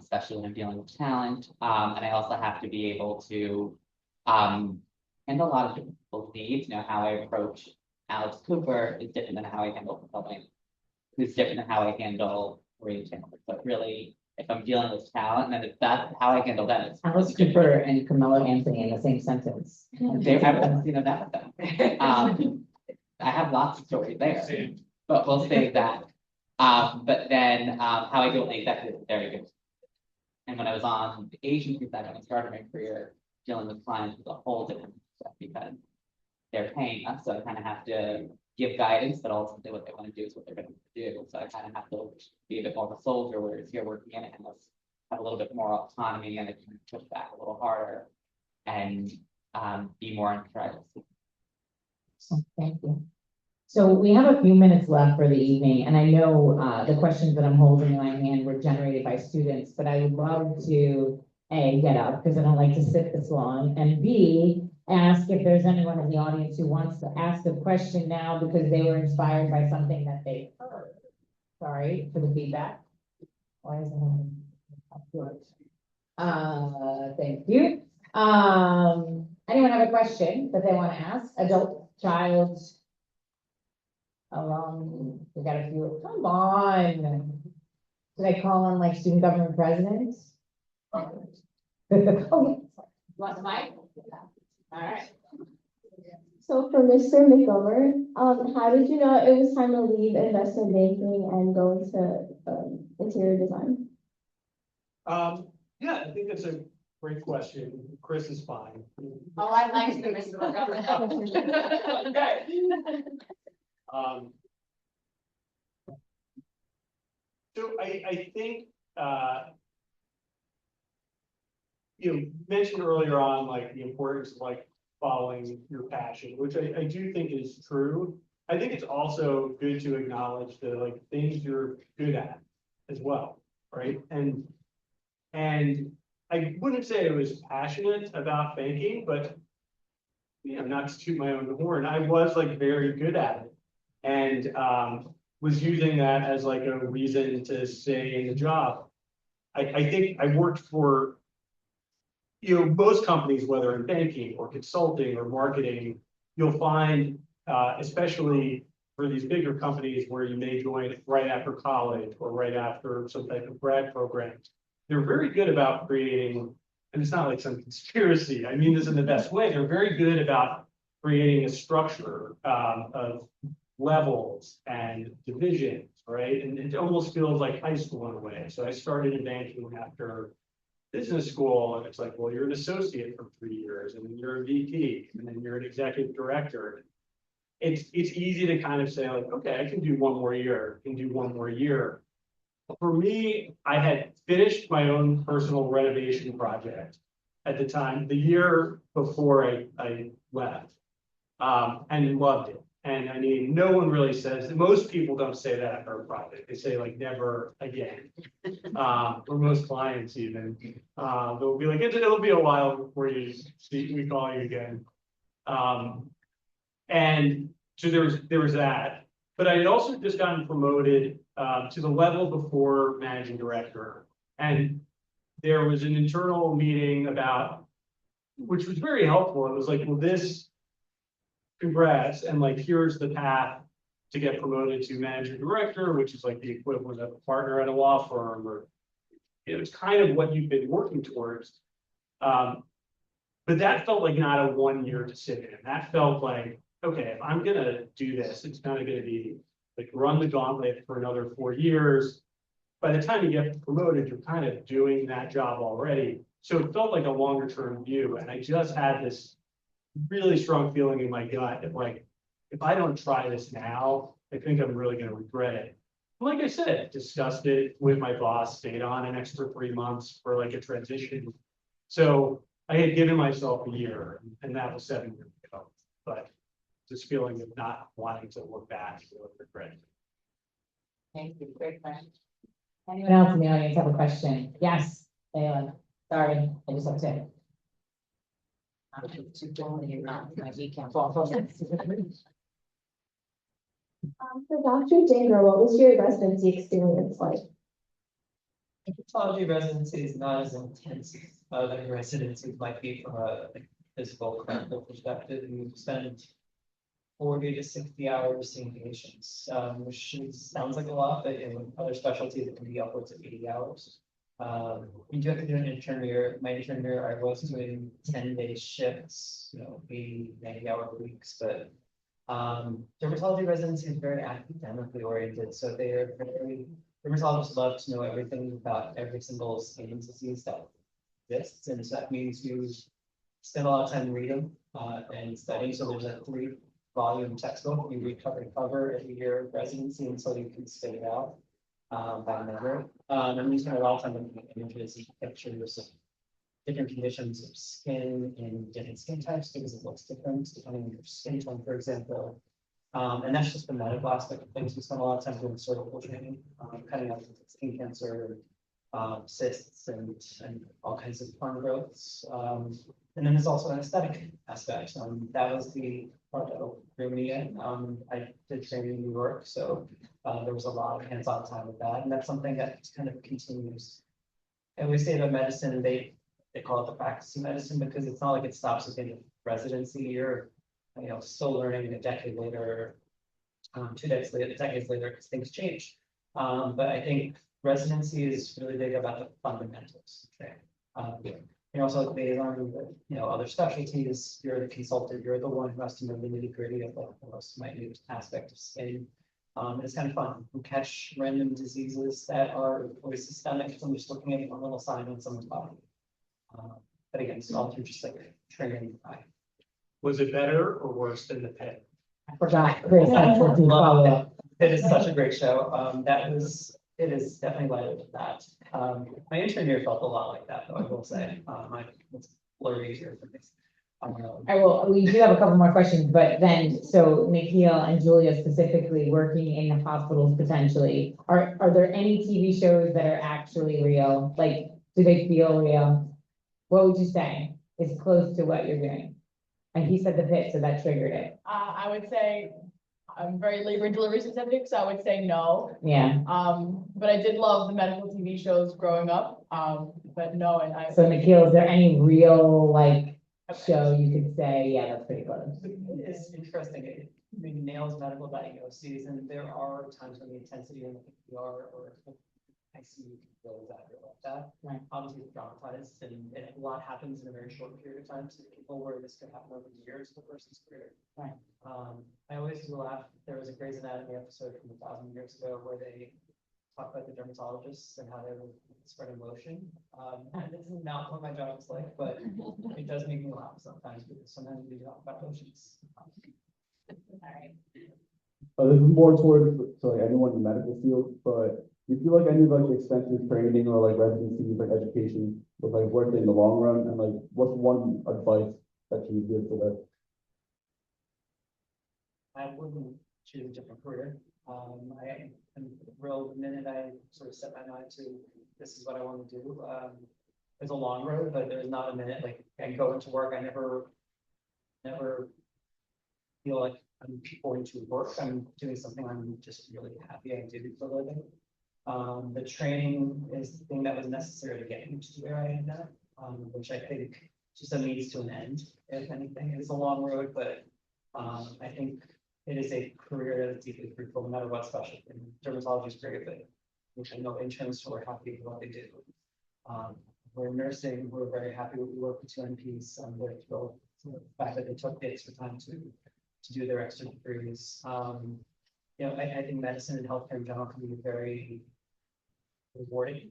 F: especially when I'm dealing with talent. And I also have to be able to handle a lot of different people's needs. You know, how I approach Alex Cooper is different than how I handle consulting. It's different than how I handle retail. So really, if I'm dealing with talent, then if that's how I handle them, it's
A: Alice Cooper and Camilla Anthony in the same sentence.
F: I haven't seen that with them. I have lots of stories there, but we'll save that. But then how I deal with the executive is very good. And when I was on the agency side, when I started my career, dealing with clients was a whole different stuff because they're paying us, so I kind of have to give guidance, but ultimately what they want to do is what they're going to do. So I kind of have to be a bit more of a soldier, whereas here working in it, have a little bit more autonomy and I can push back a little harder and be more in control.
A: Thank you. So we have a few minutes left for the evening, and I know the questions that I'm holding in my hand were generated by students, but I would love to, A, get up, because I don't like to sit this long, and B, ask if there's anyone in the audience who wants to ask a question now because they were inspired by something that they heard. Sorry for the feedback. Why is it? Thank you. Anyone have a question that they want to ask? Adult, child? We got a few, come on. Did I call on like student government presidents? Oh, want the mic? All right.
I: So for Mr. McGover, how did you know it was time to leave investment banking and go into interior design?
C: Yeah, I think that's a great question. Chris is fine.
E: Oh, I like the Mr.
C: So I think, you mentioned earlier on, like, the importance of like following your passion, which I do think is true. I think it's also good to acknowledge the like things you're good at as well, right? And I wouldn't say I was passionate about banking, but not to toot my own horn, I was like very good at it. And was using that as like a reason to stay in the job. I think I worked for, most companies, whether in banking or consulting or marketing, you'll find, especially for these bigger companies where you may join right after college or right after some type of grad program, they're very good about creating, and it's not like some conspiracy, I mean this in the best way, they're very good about creating a structure of levels and divisions, right? And it almost feels like high school in a way. So I started in banking after business school, and it's like, well, you're an associate for 3 years, and then you're a VP, and then you're an executive director. It's easy to kind of say like, okay, I can do one more year, For me, I had finished my own personal renovation project at the time, the year before I left, and loved it. And I mean, no one really says, most people don't say that after a project. They say like never again. For most clients even, they'll be like, it'll be a while before we call you again. And so there was that. But I had also just gotten promoted to the level before managing director. And there was an internal meeting about, which was very helpful. It was like, well, congrats, and like, here's the path to get promoted to managing director, which is like the equivalent of a partner at a law firm, or it's kind of what you've been working towards. But that felt like not a 1 year decision. That felt like, okay, if I'm gonna do this, it's kind of gonna be like run the gauntlet for another 4 years. By the time you get promoted, you're kind of doing that job already. So it felt like a longer term view. And I just had this really strong feeling in my gut that like, if I don't try this now, I think I'm really gonna regret it. Like I said, discussed it with my boss, stayed on an extra 3 months for like a transition. So I had given myself a year, and that was 7 years ago. But this feeling of not wanting to look back, really regret it.
A: Thank you, great question. Anyone else in the audience have a question? Yes, Leila, sorry, I just have to.
I: For Dr. Dinger, what was your residency experience like?
D: Pathology residency is not as intense as other residencies might be from a physical clinical perspective. You spend 40 to 60 hours seeing patients, which sounds like a lot, but in other specialties, it can be upwards of 80 hours. You do have to do an intern year. My intern year, I was doing 10-day shifts, 80, 90-hour weeks, but dermatology residency is very academically oriented. So dermatologists love to know everything about every single skin disease that exists. And so that means you spend a lot of time reading and studying. So there's a 3-volume textbook. You read cover to cover every year of residency until you can spit it out by memory. And we spent a lot of time looking at images and pictures of different conditions of skin in different skin types because it looks different depending on your skin tone, for example. And that's just the medical aspect of things. We spent a lot of time doing cervical training, cutting out skin cancer, cysts and all kinds of fun growths. And then there's also an aesthetic aspect. That was the part that drew me in. I did training in New York, so there was a lot of hands-on time with that, and that's something that kind of continues. And we say that medicine, they call it the practice of medicine because it's not like it stops within the residency. You're, still learning a decade later, 2 decades later, because things change. But I think residency is really big about the fundamentals. Okay? You're also like liaison with, other specialties. You're the consultant. You're the one who has to know the nitty gritty of the most minute aspect of skin. And it's kind of fun. You catch random diseases that are always systemic from just looking at one little sign on someone's body. But again, it's all through just like training.
C: Was it better or worse than the pit?
A: I forgot, Chris, that's what you follow up.
D: It is such a great show. It is definitely lighter than that. My intern year felt a lot like that, though, I will say. It's blurry here for me.
A: We do have a couple more questions, but then, so Nikhil and Julia specifically working in hospitals potentially, are there any TV shows that are actually real? Like, do they feel real? What would you say is close to what you're doing? And he said the pit, so that triggered it.
G: I would say I'm very labor and delivery specific, so I would say no.
A: Yeah,
G: But I did love the medical TV shows growing up. But no, and
A: so Nikhil, is there any real, show you could say, yeah, that's pretty close?
D: It's interesting. It maybe nails medical diagnoses, and there are times when the intensity in the PR or ICU goes out like that.
A: Right.
D: Obviously, it's dramatized, and a lot happens in a very short period of time. So people where this could happen over years of the person's career.
A: Right.
D: I always do laugh. There was a Grey's Anatomy episode from 1,000 years ago where they talk about the dermatologists and how they were spreading lotion. And this is not what my job is like, but it does make me laugh sometimes because sometimes we talk about lotions.
J: This is more towards anyone in the medical field, but do you feel like any of the extensive training or residencies, education was worth it in the long run? And what's one advice that you would give to that?
D: I wouldn't choose a different career. I am thrilled the minute I sort of set my mind to this is what I want to do. It's a long road, but there's not a minute I go into work. I never feel like I'm going to work. I'm doing something I'm just really happy I do for a living. The training is the thing that was necessary to get me to where I am now, which I think just a means to an end, if anything. It's a long road, but I think it is a career that is deeply fruitful, no matter what specialty. And dermatology is great, but I know interns who are happy with what they do. We're nursing, we're very happy. We work with 2 NPs. We're thrilled with the fact that they took the extra time to do their extra degrees. I think medicine and healthcare in general can be very rewarding.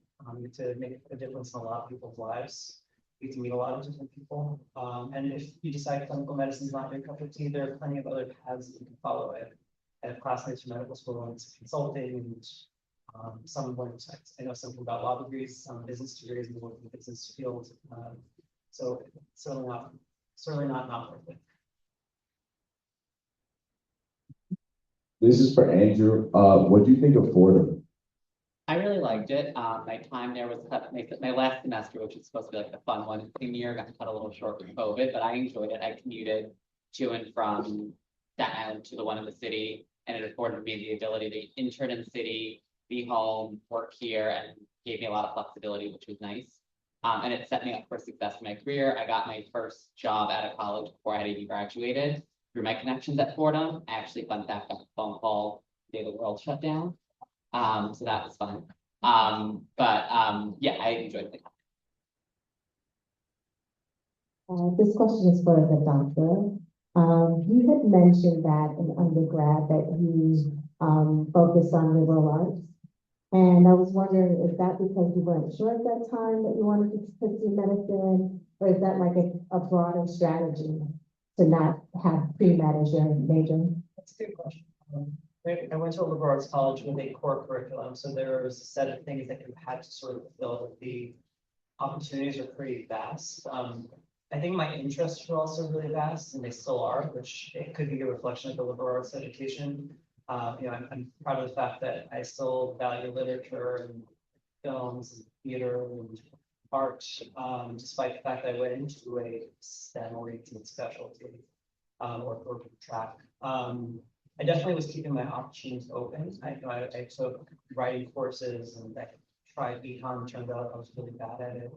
D: To make a difference in a lot of people's lives. You get to meet a lot of different people. And if you decide clinical medicine is not your cup of tea, there are plenty of other paths that you can follow. I have classmates from medical school and consulting, and some went, I know some got law degrees, some business degrees in the business field. So it's certainly not worth it.
J: This is for Andrew. What do you think of Fordham?
F: I really liked it. My time there was cut, my last semester, which is supposed to be the fun one, senior, got cut a little short with COVID, but I enjoyed it. I commuted to and from Staten Island to the one in the city, and it afforded me the ability to intern in the city, be home, work here, and gave me a lot of flexibility, which was nice. And it set me up for success in my career. I got my first job out of college before I had even graduated through my connections at Fordham. I actually, fun fact, got a phone call the day the world shut down. So that was fun. Yeah, I enjoyed it.
I: This question is for the doctor. You had mentioned that in undergrad that you focused on liberal arts. And I was wondering, is that because you weren't sure at that time that you wanted to pursue medicine? Or is that a broader strategy to not have pre-med as your major?
D: That's a good question. I went to a liberal arts college with a core curriculum, so there was a set of things that you had to sort of fulfill. The opportunities are pretty vast. I think my interests were also really vast, and they still are, which it could be a reflection of the liberal arts education. I'm proud of the fact that I still value literature and films and theater and art, despite the fact that I went into a STEM-oriented specialty, or track. I definitely was keeping my options open. I took writing courses and I tried econ, turned out I was really bad at it.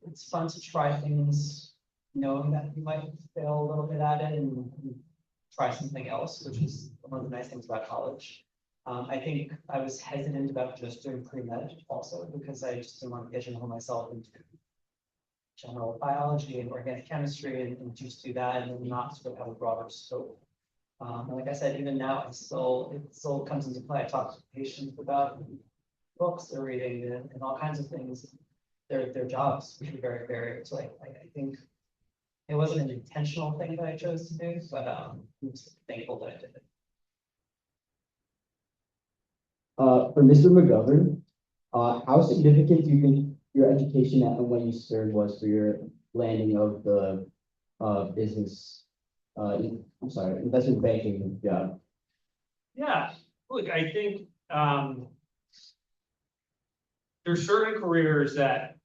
D: It's fun to try things, knowing that you might fail a little bit at it and try something else, which is one of the nice things about college. I think I was hesitant about just doing pre-med also because I just didn't want to pigeonhole myself into general biology and organic chemistry and just do that and then not sort of have a broader scope. And like I said, even now, it still comes into play. I talk to patients about books they're reading and all kinds of things. Their jobs, which are very varied. So I think it wasn't an intentional thing that I chose to do, but I'm just thankful that I did it.
K: For Mr. McGovern, how significant do you think your education at NYU Stern was for your landing of the investment banking job?
C: Yeah, look, I think there's certain careers that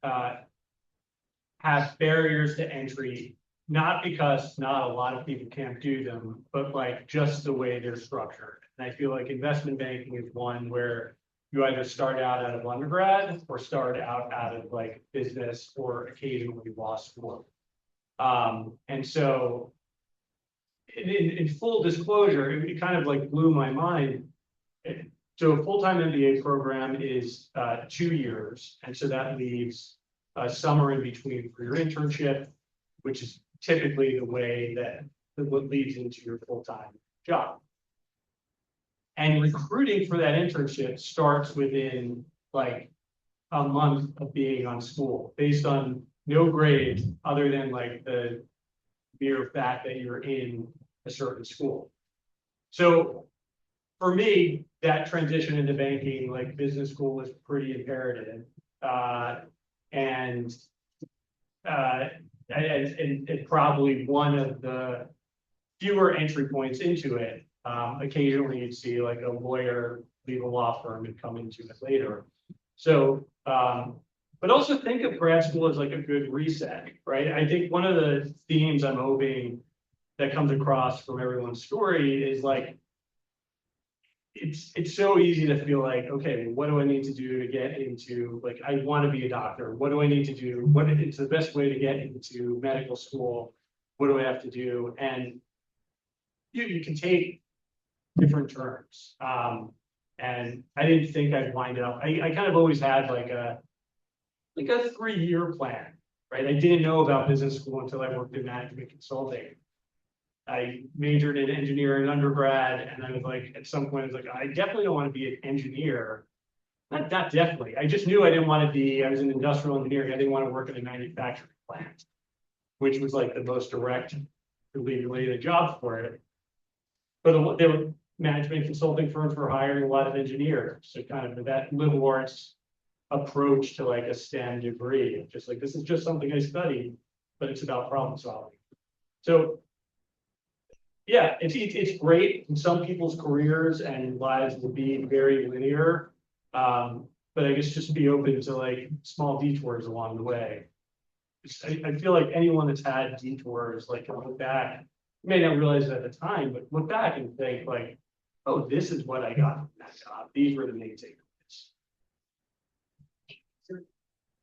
C: have barriers to entry, not because not a lot of people can't do them, but like just the way they're structured. And I feel like investment banking is one where you either start out of undergrad or start out of like business or occasionally law school. And so in full disclosure, it kind of like blew my mind. So a full-time MBA program is 2 years. And so that leaves a summer in between for your internship, which is typically the way that what leads into your full-time job. And recruiting for that internship starts within like a month of being on school based on no grade other than like the mere fact that you're in a certain school. So for me, that transition into banking, like business school, was pretty imperative. And probably one of the fewer entry points into it. Occasionally you'd see like a lawyer leave a law firm and come into it later. So, but also think of grad school as like a good reset, right? I think one of the themes I'm hoping that comes across from everyone's story is like, it's so easy to feel like, okay, what do I need to do to get into, like, I want to be a doctor. What do I need to do? What is the best way to get into medical school? What do I have to do? And you can take different turns. And I didn't think I'd wind up, I kind of always had like a 3-year plan, right? I didn't know about business school until I worked in management consulting. I majored in engineering undergrad, and I was like, at some point, I was like, I definitely don't want to be an engineer. Not definitely. I just knew I didn't want to be, I was in industrial engineering. I didn't want to work in a manufacturing plant, which was like the most direct, related job for it. But there were management consulting firms were hiring a lot of engineers. So kind of that liberal arts approach to like a STEM degree. Just like, this is just something I studied, but it's about problem solving. So yeah, it's great. In some people's careers and lives will be very linear. But I guess just be open to like small detours along the way. I feel like anyone that's had detours, like look back, you may not realize it at the time, but look back and think like, oh, this is what I got from that job. These were the main takeaways.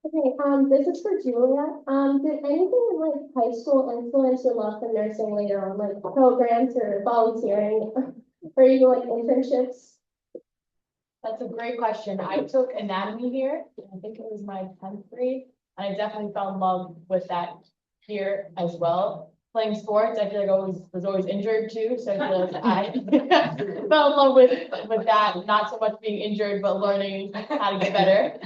L: Okay, this is for Julia. Did anything in like high school influence your love for nursing later on, like programs or volunteering, or even like internships?
G: That's a great question. I took anatomy here. I think it was my 10th grade, and I definitely fell in love with that here as well. Playing sports, I feel like I was always injured too, so I feel like I fell in love with that. Not so much being injured, but learning how to get better.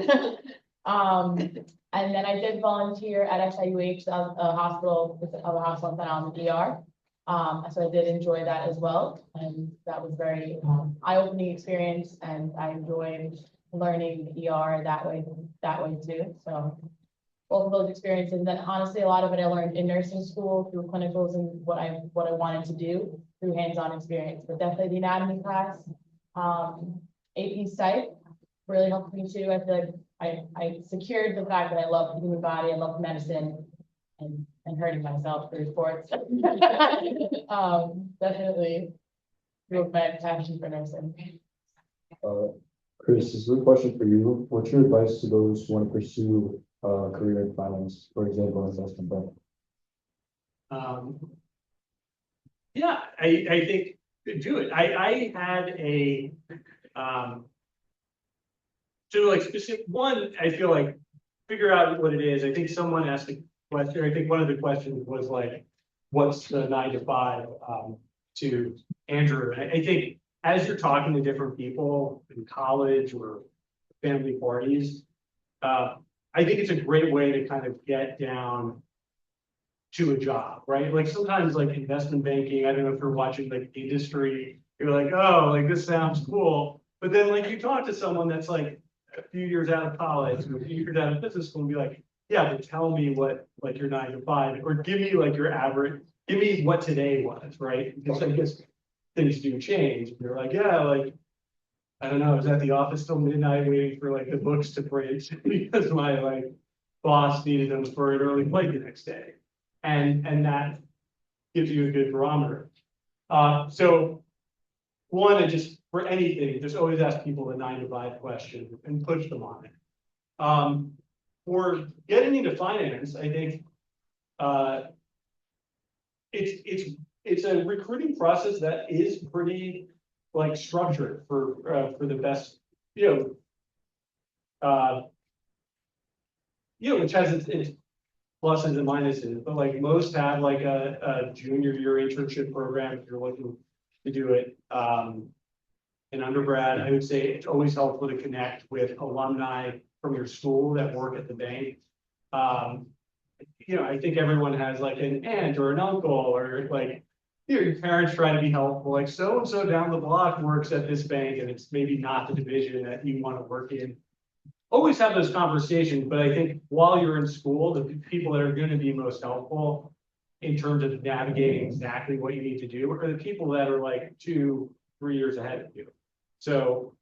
G: And then I did volunteer at SIUH, a hospital in St. Allen, ER. So I did enjoy that as well, and that was very eye-opening experience, and I enjoyed learning ER that way too, so. Both of those experiences, and then honestly, a lot of it I learned in nursing school through clinicals and what I wanted to do through hands-on experience, but definitely the anatomy class. AP Psych really helped me too. I feel like I secured the fact that I love the human body, I love medicine, and hurting myself through sports. Definitely fueled my passion for nursing.
J: Chris, this is a question for you. What's your advice to those who want to pursue career in finance, for example, investment bank?
C: Yeah, I think do it. I had a so like specific one, I feel like figure out what it is. I think someone asked a question. I think one of the questions was like, what's the 9 to 5 to Andrew? And I think as you're talking to different people in college or family parties, I think it's a great way to kind of get down to a job, right? Like sometimes like investment banking, I don't know if you're watching like industry, you're like, oh, like this sounds cool. But then like you talk to someone that's like a few years out of college or a few years out of business school and be like, yeah, but tell me what like your 9 to 5, or give me like your average, give me what today was, right? Because I guess things do change. And you're like, yeah, like, I don't know, I was at the office till midnight waiting for like the books to print because my like boss needed them for an early flight the next day. And that gives you a good barometer. So one, and just for anything, just always ask people the 9 to 5 question and push them on it. For getting into finance, I think it's a recruiting process that is pretty like structured for the best, which has its pluses and minuses, but like most have like a junior year internship program if you're looking to do it. In undergrad, I would say it's always helpful to connect with alumni from your school that work at the bank. I think everyone has like an aunt or an uncle or like your parents try to be helpful. Like so and so down the block works at this bank, and it's maybe not the division that you want to work in. Always have those conversations, but I think while you're in school, the people that are going to be most helpful in terms of navigating exactly what you need to do are the people that are like 2-3 years ahead of you. So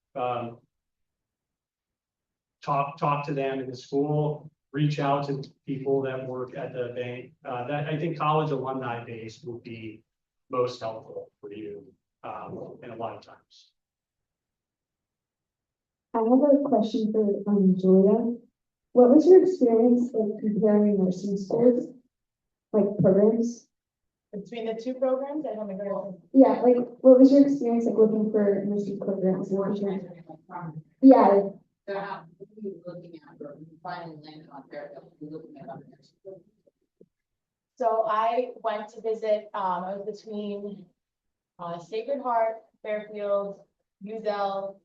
C: talk to them in the school, reach out to people that work at the bank. That I think college alumni base will be most helpful for you in a lot of times.
I: I have a question for Julia. What was your experience of comparing nursing schools, like programs?
G: Between the two programs, I haven't heard.
I: Yeah, like what was your experience like looking for nursing programs? Yeah.
B: So how are you looking at or finding land on there? Looking at other schools?
G: So I went to visit, I was between Sacred Heart, Fairfield, Uzell.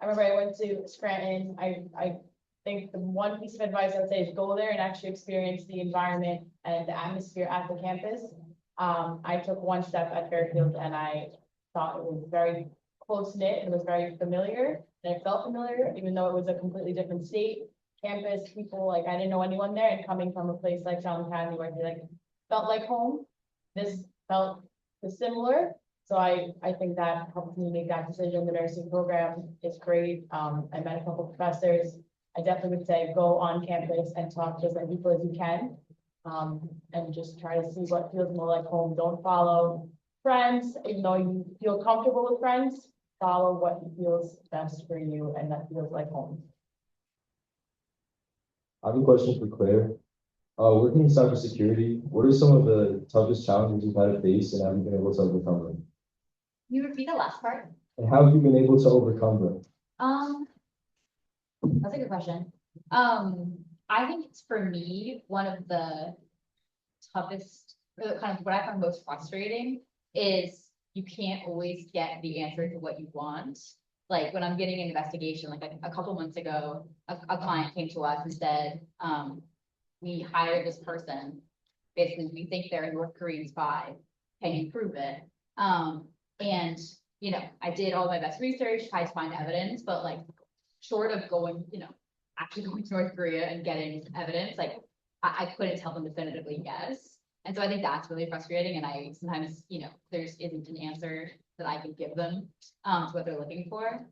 G: I remember I went to Scranton. I think the one piece of advice I would say is go there and actually experience the environment and the atmosphere at the campus. I took one step at Fairfield and I thought it was very close knit and it was very familiar. And it felt familiar, even though it was a completely different state, campus, people, like I didn't know anyone there, and coming from a place like Alumni Panel where it felt like home, this felt similar. So I think that helped me make that decision. The nursing program is great. I met a couple of professors. I definitely would say go on campus and talk to as many people as you can. And just try to see what feels more like home. Don't follow friends, even though you feel comfortable with friends, follow what feels best for you and that feels like home.
J: I have a question for Claire. Working in cybersecurity, what are some of the toughest challenges you've had to face and have you been able to overcome them?
E: Can you repeat the last part?
J: And how have you been able to overcome them?
E: That's a good question. I think it's for me, one of the toughest, or kind of what I find most frustrating is you can't always get the answer to what you want. Like when I'm getting an investigation, like a couple months ago, a client came to us and said, we hired this person. Basically, we think they're a North Korean spy. can you prove it? And, you know, I did all my best research, tried to find evidence, but like, short of going, you know, actually going to North Korea and getting evidence, like, I couldn't tell them definitively yes. And so I think that's really frustrating, and I sometimes, you know, there's isn't an answer that I can give them, to what they're looking for.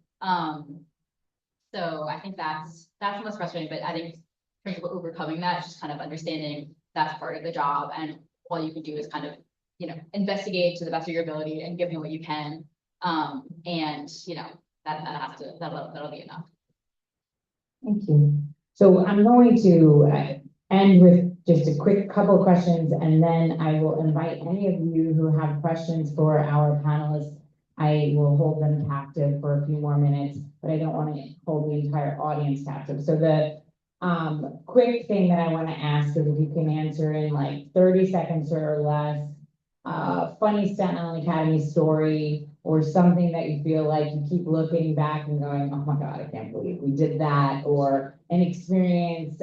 E: So I think that's the most frustrating, but I think in terms of overcoming that, just kind of understanding that's part of the job, and all you can do is kind of, you know, investigate to the best of your ability and give them what you can. And, you know, that'll be enough.
A: Thank you. So I'm going to end with just a quick couple of questions, and then I will invite any of you who have questions for our panelists. I will hold them captive for a few more minutes, but I don't want to hold the entire audience captive. So the quick thing that I want to ask is if you can answer in like 30 seconds or less, funny Staten Island Academy story, or something that you feel like you keep looking back and going, oh my God, I can't believe we did that, or an experience.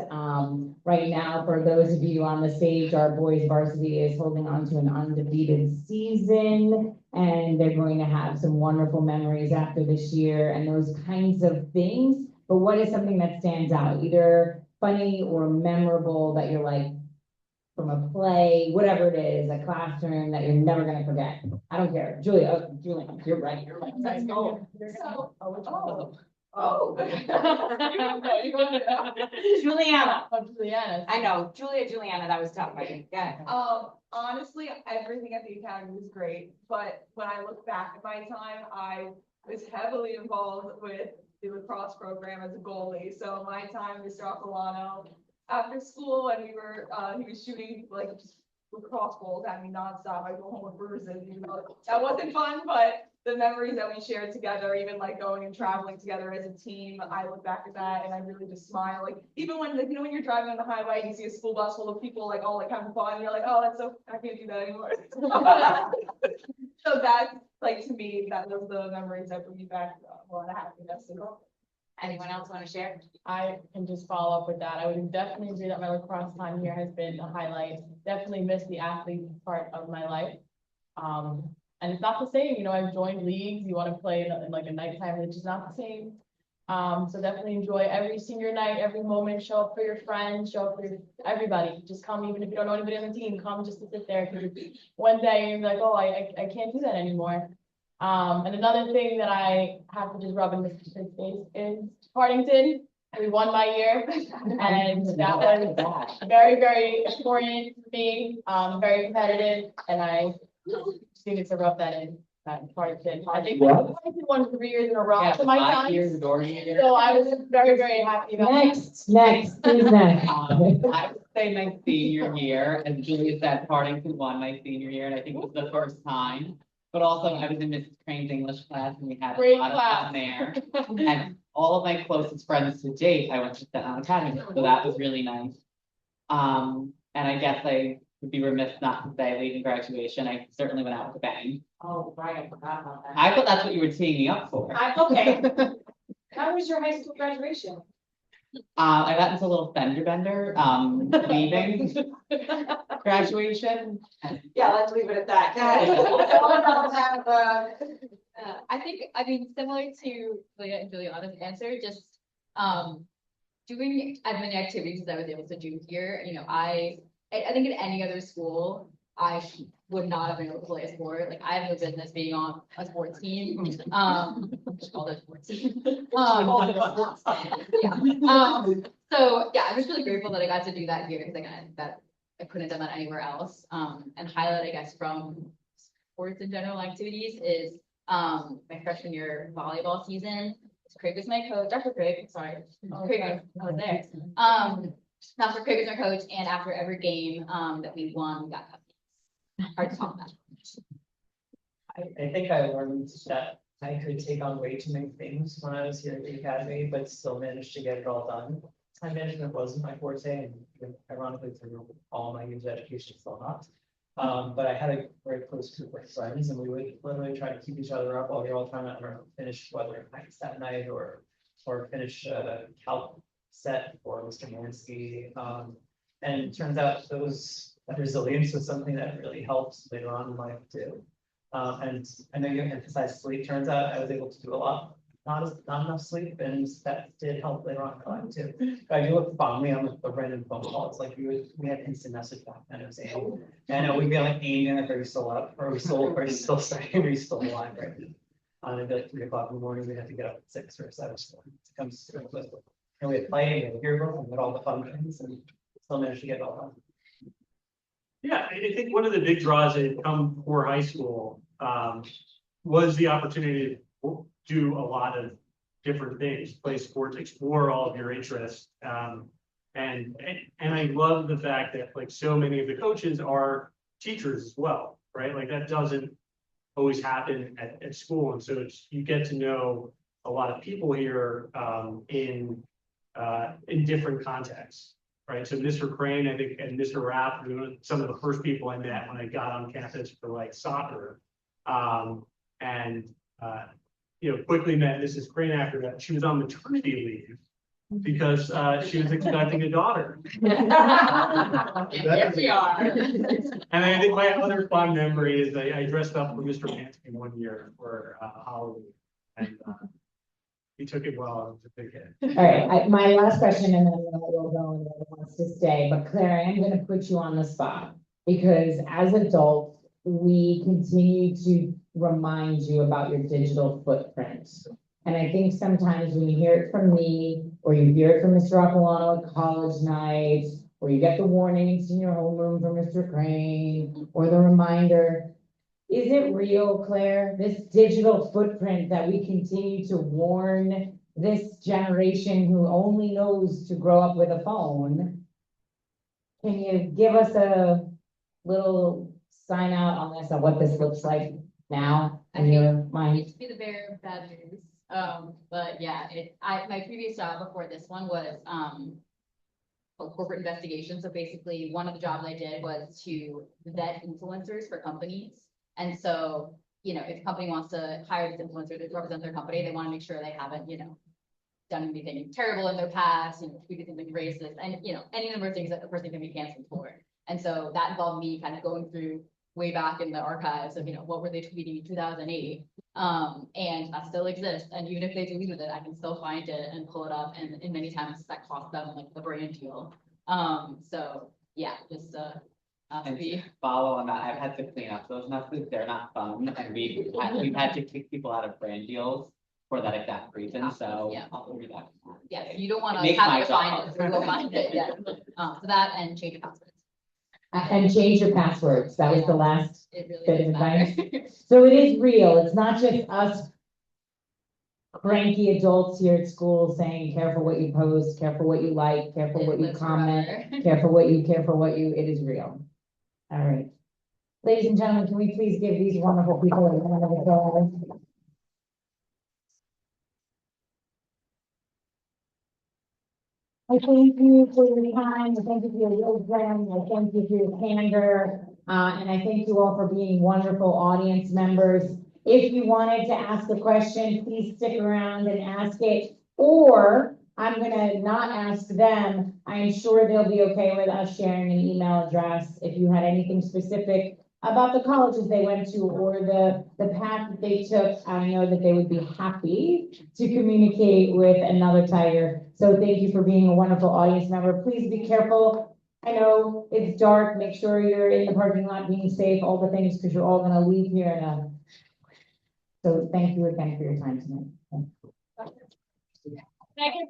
A: Right now, for those of you on the stage, our boys varsity is holding on to an undefeated season, and they're going to have some wonderful memories after this year and those kinds of things. But what is something that stands out, either funny or memorable, that you're like, from a play, whatever it is, a classroom that you're never gonna forget? I don't care. Julia, you're right. You're like, let's go.
G: Juliana.
A: I know, Juliana, that was tough, right? Yeah.
H: Honestly, everything at the academy was great, but when I look back at my time, I was heavily involved with the lacrosse program as a goalie. So my time, Mr. Aquilano, after school, when he was shooting like just lacrosse balls at me nonstop, I go home with bruises. You know, that wasn't fun, but the memories that we shared together, even like going and traveling together as a team, I look back at that and I really just smile. Like even when, like, you know, when you're driving on the highway, you see a school bus full of people like all like having fun, and you're like, oh, that's so, I can't do that anymore. So that's like, to me, that was the memories that bring me back a lot of happiness.
A: Anyone else want to share?
G: I can just follow up with that. I would definitely agree that my lacrosse time here has been a highlight. Definitely missed the athlete part of my life. And it's not the same, you know, I've joined leagues, you want to play in like a nighttime, which is not the same. So definitely enjoy every senior night, every moment, show up for your friends, show up for everybody. Just come, even if you don't know anybody on the team, come just to sit there. Because one day you're like, oh, I can't do that anymore. And another thing that I have to just rub in Mr. Smith's face is Partington. We won my year, and that was very, very important to me. Very competitive, and I just needed to rub that in. That Partington. I think Partington won 3 years in a row for my time. So I was very, very happy about
A: Next, who's next?
F: I would say my senior year, as Julia said, Partington won my senior year, and I think it was the first time. But also, I was in Mrs. Crane's English class, and we had a lot of fun there. And all of my closest friends to date, I went to Staten Island Academy, so that was really nice. And I guess I would be remiss not to say, leaving graduation, I certainly went out with a bang.
A: Oh, right, I forgot about that.
F: I thought that's what you were teeing me up for.
A: Okay. How was your high school graduation?
F: I got into a little fender bender, leaving graduation.
A: Yeah, let's leave it at that.
E: I think, I mean, similar to Leah and Juliana's answer, just doing as many activities as I was able to do here. You know, I think in any other school, I would not have been able to play a sport. Like, I have no business being on a sports team. Just call it a sports team. So yeah, I'm just really grateful that I got to do that here, because again, that I couldn't have done that anywhere else. And highlight, I guess, from sports and general activities is my freshman year volleyball season. Craig was my coach, Dr. Craig, sorry. Craig was there. Dr. Craig was my coach, and after every game that we won, we got cupcakes. Hard to talk about.
D: I think I learned that I could take on way too many things when I was here at the academy, but still managed to get it all done. Time management wasn't my forte, and ironically, through all my years of education, still not. But I had a very close group of friends, and we would literally try to keep each other up while we were all trying to finish whether nights that night or finish a calc set for Mr. Mansky. And it turns out those that resilience was something that really helps later on in life too. And I know you emphasized sleep, turns out I was able to do a lot, not enough sleep, and that did help later on in life too. I do look fondly on the random phone calls, like we had instant message back then, it was Amy. And we'd be like, Amy, are you still up, or are you still studying, are you still alive right now? It'd be like 3 o'clock in the morning, we'd have to get up at 6 or 7. So it comes to it. And we had play, we had yearbook, and we had all the fun things, and still managed to get it all done.
C: Yeah, I think one of the big draws that had come before high school was the opportunity to do a lot of different things, play sports, explore all of your interests. And I love the fact that like so many of the coaches are teachers as well, right? Like that doesn't always happen at school. And so you get to know a lot of people here in different contexts. Right, so Mr. Crane, I think, and Mr. Rapp, were some of the first people I met when I got on campus for like soccer. Quickly met Mrs. Crane after that. She was on maternity leave because she was expecting a daughter.
E: Yes, we are.
C: And I think my other fond memory is I dressed up for Mr. Mansky one year for Halloween, and he took it well. It was a big hit.
A: All right, my last question, and then we'll go and whoever wants to stay, but Claire, I am gonna put you on the spot. Because as adults, we continue to remind you about your digital footprint. And I think sometimes when you hear it from me, or you hear it from Mr. Aquilano at college night, or you get the warning in senior homeroom from Mr. Crane, or the reminder, is it real, Claire, this digital footprint that we continue to warn this generation who only knows to grow up with a phone? Can you give us a little sign out on this, on what this looks like now in your
E: I
A: mind?
E: hate to be the bearer of bad news. But yeah, my previous job before this one was, corporate investigation. So basically, one of the jobs I did was to vet influencers for companies. And so, if a company wants to hire this influencer to represent their company, they want to make sure they haven't, done anything terrible in their past, tweeted something racist, and, any number of things that a person can be canceled for. And so that involved me kind of going through way back in the archives of, what were they tweeting in 2008? And that still exists. And even if they deleted it, I can still find it and pull it up. And in many times that costs them like the brand deal. So yeah, just
F: And to follow on that, I've had to clean up those messes. They're not fun, and we've had to kick people out of brand deals for that exact reason. So
E: Yeah.
F: I'll read that.
E: Yeah, you don't want
F: It
E: to
F: makes
E: have
F: my
E: to find
F: job
E: it, so go find it, yeah. So that and change your passwords.
A: And change your passwords, that was the last
E: It really
A: bit of
E: does matter.
A: advice. So it is real, it's not just us cranky adults here at school saying, careful what you post, careful what you like, careful
E: It
A: what you
E: lives
A: comment,
E: forever.
A: careful what you, it is real. All right. Ladies and gentlemen, can we please give these wonderful people a round of applause? I thank you for your time, I thank you for your wisdom, I thank you for your candor, and I thank you all for being wonderful audience members. If you wanted to ask a question, please stick around and ask it, or I'm gonna not ask them. I'm sure they'll be okay with us sharing an email address if you had anything specific about the colleges they went to or the path that they took. I know that they would be happy to communicate with another Tiger. So thank you for being a wonderful audience member. Please be careful. I know it's dark. Make sure you're in the parking lot being safe, all the things, because you're all gonna leave here in a. So thank you again for your time tonight.
G: Second.